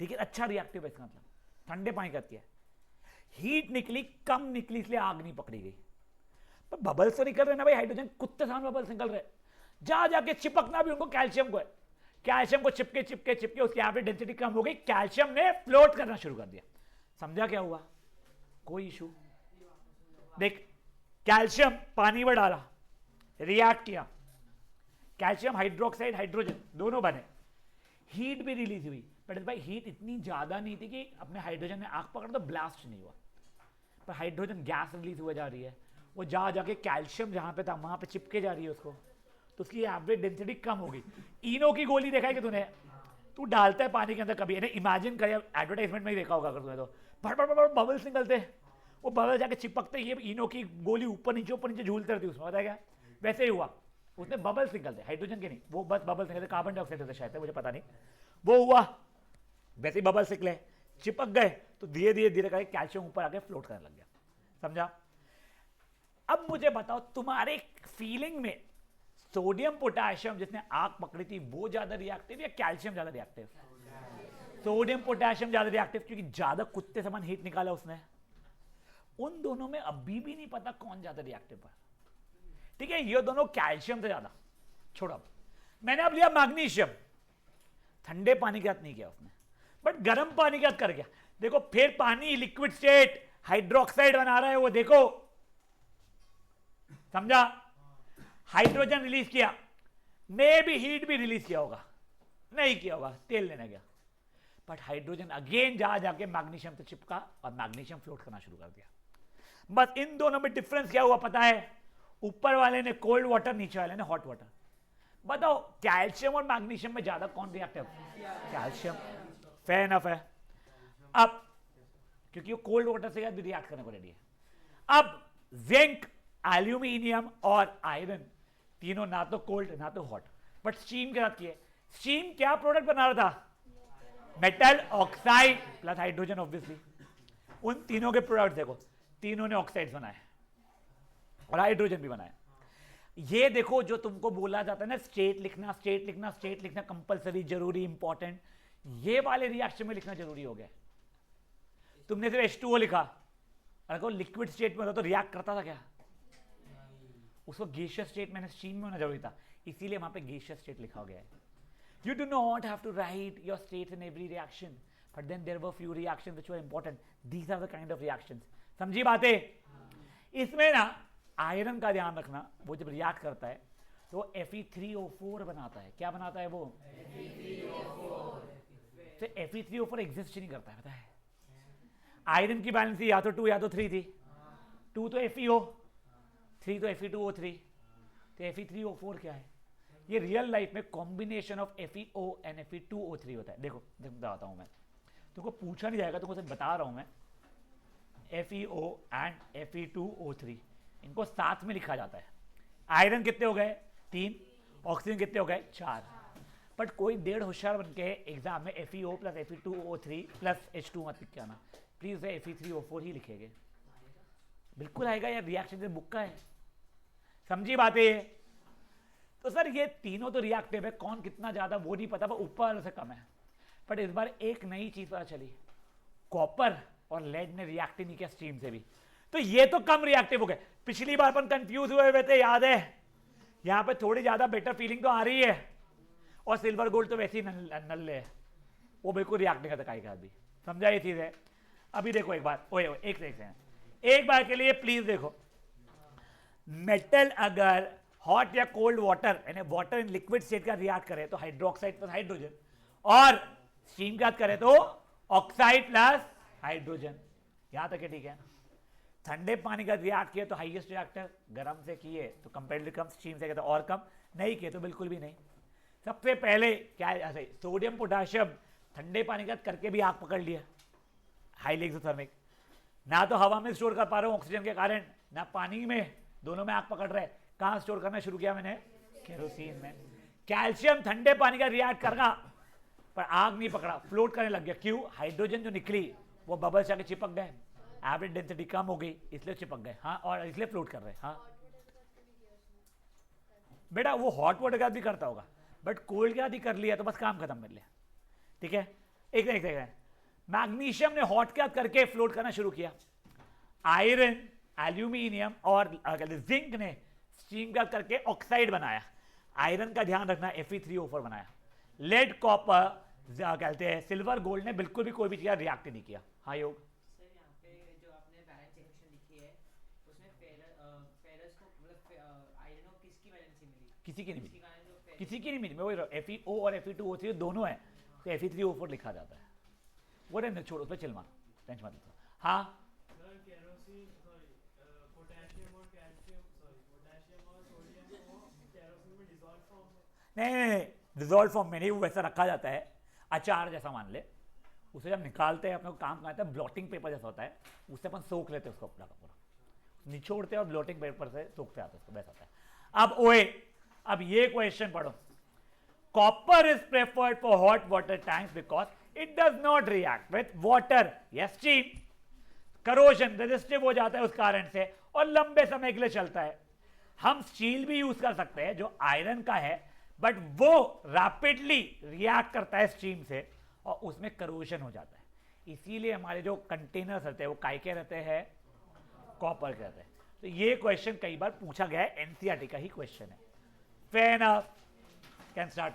ठीक है, अच्छा रिएक्टिव है, इसका मतलब ठंडे पानी का किया, हीट निकली, कम निकली, इसलिए आग नहीं पकड़ी गई। पर बबल्स तो निकल रहे ना भाई, हाइड्रोजन कुत्ते सामने बबल्स निकल रहे, जाके चिपकना भी उनको कैल्शियम को है। कैल्शियम को चिपके उसकी एवरेज डेंसिटी कम हो गई, कैल्शियम ने फ्लोट करना शुरू कर दिया। समझा क्या हुआ? कोई इशू? देख, कैल्शियम पानी में डाला, रिएक्ट किया, कैल्शियम हाइड्रोक्साइड हाइड्रोजन दोनों बने, हीट भी रिलीज हुई, बट भाई हीट इतनी ज्यादा नहीं थी कि अपने हाइड्रोजन ने आग पकड़ा तो ब्लास्ट नहीं हुआ, पर हाइड्रोजन गैस रिलीज हुआ जा रही है, वो जाके कैल्शियम जहां पे था वहां पे चिपके जा रही है उसको, तो उसकी एवरेज डेंसिटी कम हो गई। इनो की गोली देखा है कि तूने? तू डालता है पानी के अंदर कभी, इमेजिन कर, एडवर्टाइजमेंट में ही देखा होगा अगर तूने, तो बबल्स निकलते, वो बबल्स जाके चिपकते, ये इनो की गोली ऊपर नीचे झूलती रहती उसमें, पता है क्या? वैसे ही हुआ, उसमें बबल्स निकलते, हाइड्रोजन के नहीं, वो बस बबल्स निकलते, कार्बन डाइऑक्साइड होते शायद, मुझे पता नहीं, वो हुआ, वैसे ही बबल्स निकले, चिपक गए, तो धीरे करके कैल्शियम ऊपर आके फ्लोट करने लग गया। समझा? अब मुझे बताओ, तुम्हारे फीलिंग में सोडियम पोटेशियम जिसने आग पकड़ी थी वो ज्यादा रिएक्टिव या कैल्शियम ज्यादा रिएक्टिव? सोडियम पोटेशियम ज्यादा रिएक्टिव, क्योंकि ज्यादा कुत्ते समान हीट निकाला उसने। उन दोनों में अभी भी नहीं पता कौन ज्यादा रिएक्टिव है, ठीक है, ये दोनों कैल्शियम से ज्यादा। छोड़ो, मैंने अब लिया मैग्नीशियम, ठंडे पानी के साथ नहीं किया उसने, बट गर्म पानी के साथ कर गया। देखो, फिर पानी लिक्विड स्टेट हाइड्रोक्साइड बना रहा है वो, देखो, समझा? हाइड्रोजन रिलीज किया, मे भी हीट भी रिलीज किया होगा, नहीं किया होगा, तेल लेने गया, बट हाइड्रोजन अगेन जाके मैग्नीशियम से चिपका और मैग्नीशियम फ्लोट करना शुरू कर दिया। बस इन दोनों में डिफरेंस क्या हुआ पता है? ऊपर वाले ने कोल्ड वाटर, नीचे वाले ने हॉट वाटर। बताओ, कैल्शियम और मैग्नीशियम में ज्यादा कौन रिएक्टिव? कैल्शियम। फेयर इनफ है। अब क्योंकि वो कोल्ड वाटर से रिएक्ट करने को रेडी है। अब जिंक, एल्यूमिनियम और आयरन तीनों ना तो कोल्ड ना तो हॉट, बट स्टीम के साथ किए। स्टीम क्या प्रोडक्ट बना रहा था? Metal oxide plus hydrogen obviously. उन तीनों के प्रोडक्ट देखो, तीनों ने ऑक्साइड्स बनाए और हाइड्रोजन भी बनाया। ये देखो, जो तुमको बोला जाता है ना स्टेट लिखना कंपलसरी, जरूरी, इंपॉर्टेंट, ये वाले रिएक्शन में लिखना जरूरी हो गया। तुमने सिर्फ H2O लिखा, अगर लिक्विड स्टेट में होता तो रिएक्ट करता था क्या? उसको गैसियस स्टेट में, स्टीम में होना जरूरी था, इसीलिए वहां पे गैसियस स्टेट लिखा गया है। You do not have to write your states in every reaction, but then there were few reactions which were important. These are the kind of reactions. समझी बातें? इसमें ना आयरन का ध्यान रखना, वो जब रिएक्ट करता है तो Fe3O4 बनाता है। क्या बनाता है वो? तो Fe3O4 एग्जिस्ट नहीं करता है, पता है? आयरन की बैलेंस या तो 2 या तो 3 थी, 2 तो FeO, 3 तो Fe2O3, तो Fe3O4 क्या है? ये रियल लाइफ में combination of FeO and Fe2O3 होता है। देखो बताता हूं मैं तुमको, पूछा नहीं जाएगा, तुमको सिर्फ बता रहा हूं मैं। FeO एंड Fe2O3 इनको साथ में लिखा जाता है। आयरन कितने हो गए 3, ऑक्सीजन कितने हो गए 4। बट कोई डेढ़ होशियार बन के एग्जाम में FeO plus Fe2O3 plus H2 मत लिख के आना, प्लीज Fe3O4 ही लिखेंगे, बिल्कुल आएगा यार, रिएक्शन से बुक का है, समझी बात है। तो सर ये तीनों तो रिएक्टिव है, कौन कितना ज्यादा वो नहीं पता, पर ऊपर से कम है। बट इस बार एक नई चीज पता चली, कॉपर और लेड ने रिएक्ट नहीं किया स्टीम से भी, तो ये तो कम रिएक्टिव हो गए। पिछली बार अपन कंफ्यूज हुए थे, याद है, यहां पे थोड़ी ज्यादा बेटर फीलिंग तो आ रही है, और सिल्वर गोल्ड तो वैसे ही नल्ले है, वो बिल्कुल रिएक्ट नहीं करता का भी, समझा ये चीज है। अभी देखो एक बार, ओए एक बार के लिए प्लीज देखो, मेटल अगर हॉट या कोल्ड वाटर यानी वाटर इन लिक्विड स्टेट का रिएक्ट करे तो हाइड्रोक्साइड प्लस हाइड्रोजन, और स्टीम का करे तो ऑक्साइड प्लस हाइड्रोजन, यहां तक है ठीक है। ठंडे पानी का रिएक्ट किया तो हाईएस्ट रिएक्टर, गर्म से किए तो कंपेरेटिवली कम, स्टीम से किया तो और कम, नहीं किए तो बिल्कुल भी नहीं। सबसे पहले क्या है, सोडियम पोटाशियम ठंडे पानी का करके भी आग पकड़ लिया, हाईली एक्सोथर्मिक, ना तो हवा में स्टोर कर पा रहा हूं ऑक्सीजन के कारण, ना पानी में, दोनों में आग पकड़ रहे। कहां स्टोर करना शुरू किया मैंने, केरोसिन में। कैल्शियम ठंडे पानी का रिएक्ट करना पर आग नहीं पकड़ा, फ्लोट करने लग गया, क्यों, हाइड्रोजन जो निकली वो बबल्स जाके चिपक गए, एवरेज डेंसिटी कम हो गई इसलिए चिपक गए, हाँ, और इसलिए फ्लोट कर रहे हैं। हाँ बेटा वो हॉट वाटर का भी करता होगा, बट कोल्ड का भी कर लिया तो बस काम खत्म कर लिया, ठीक है। एक मैग्नीशियम ने हॉट क्या करके फ्लोट करना शुरू किया, आयरन, एल्यूमिनियम और जिंक ने स्टीम का करके ऑक्साइड बनाया, आयरन का ध्यान रखना Fe3O4 बनाया, लेड कॉपर कहते हैं सिल्वर गोल्ड ने बिल्कुल भी कोई भी चीज रिएक्ट नहीं किया। हाँ योग सर यहाँ पे जो आपने बैलेंस इक्वेशन लिखी है उसमें फेरस को मतलब आयरन को किसकी वैलेंसी मिली, किसी की नहीं मिली, कारण जो किसी की नहीं मिली, मैं वही FeO और Fe2O3 दोनों है तो Fe3O4 लिखा जाता है, वो नहीं छोड़ो, उस पर चिल मारो, टेंशन मत लो। हाँ नहीं डिजॉल्व फॉर्म में नहीं, वो वैसा रखा जाता है, अचार जैसा मान ले, उसे जब निकालते हैं अपने को काम करते हैं, ब्लॉटिंग पेपर जैसा होता है, उससे अपन सोख लेते हैं उसको पूरा का पूरा, निचोड़ते हैं और ब्लॉटिंग पेपर से सोखते आते हैं, वैसा होता है। अब ओए, अब ये क्वेश्चन पढ़ो, copper is preferred for hot water tanks because it does not react with water या स्टीम, करोजन रेजिस्टिव हो जाता है उस कारण से, और लंबे समय के लिए चलता है। हम स्टील भी यूज कर सकते हैं जो आयरन का है, बट वो रैपिडली रिएक्ट करता है स्टीम से और उसमें करोजन हो जाता है, इसीलिए हमारे जो कंटेनर्स रहते हैं वो काय के रहते हैं, कॉपर के रहते हैं। तो ये क्वेश्चन कई बार पूछा गया है, एनसीईआरटी का ही क्वेश्चन है। Fair enough, can start.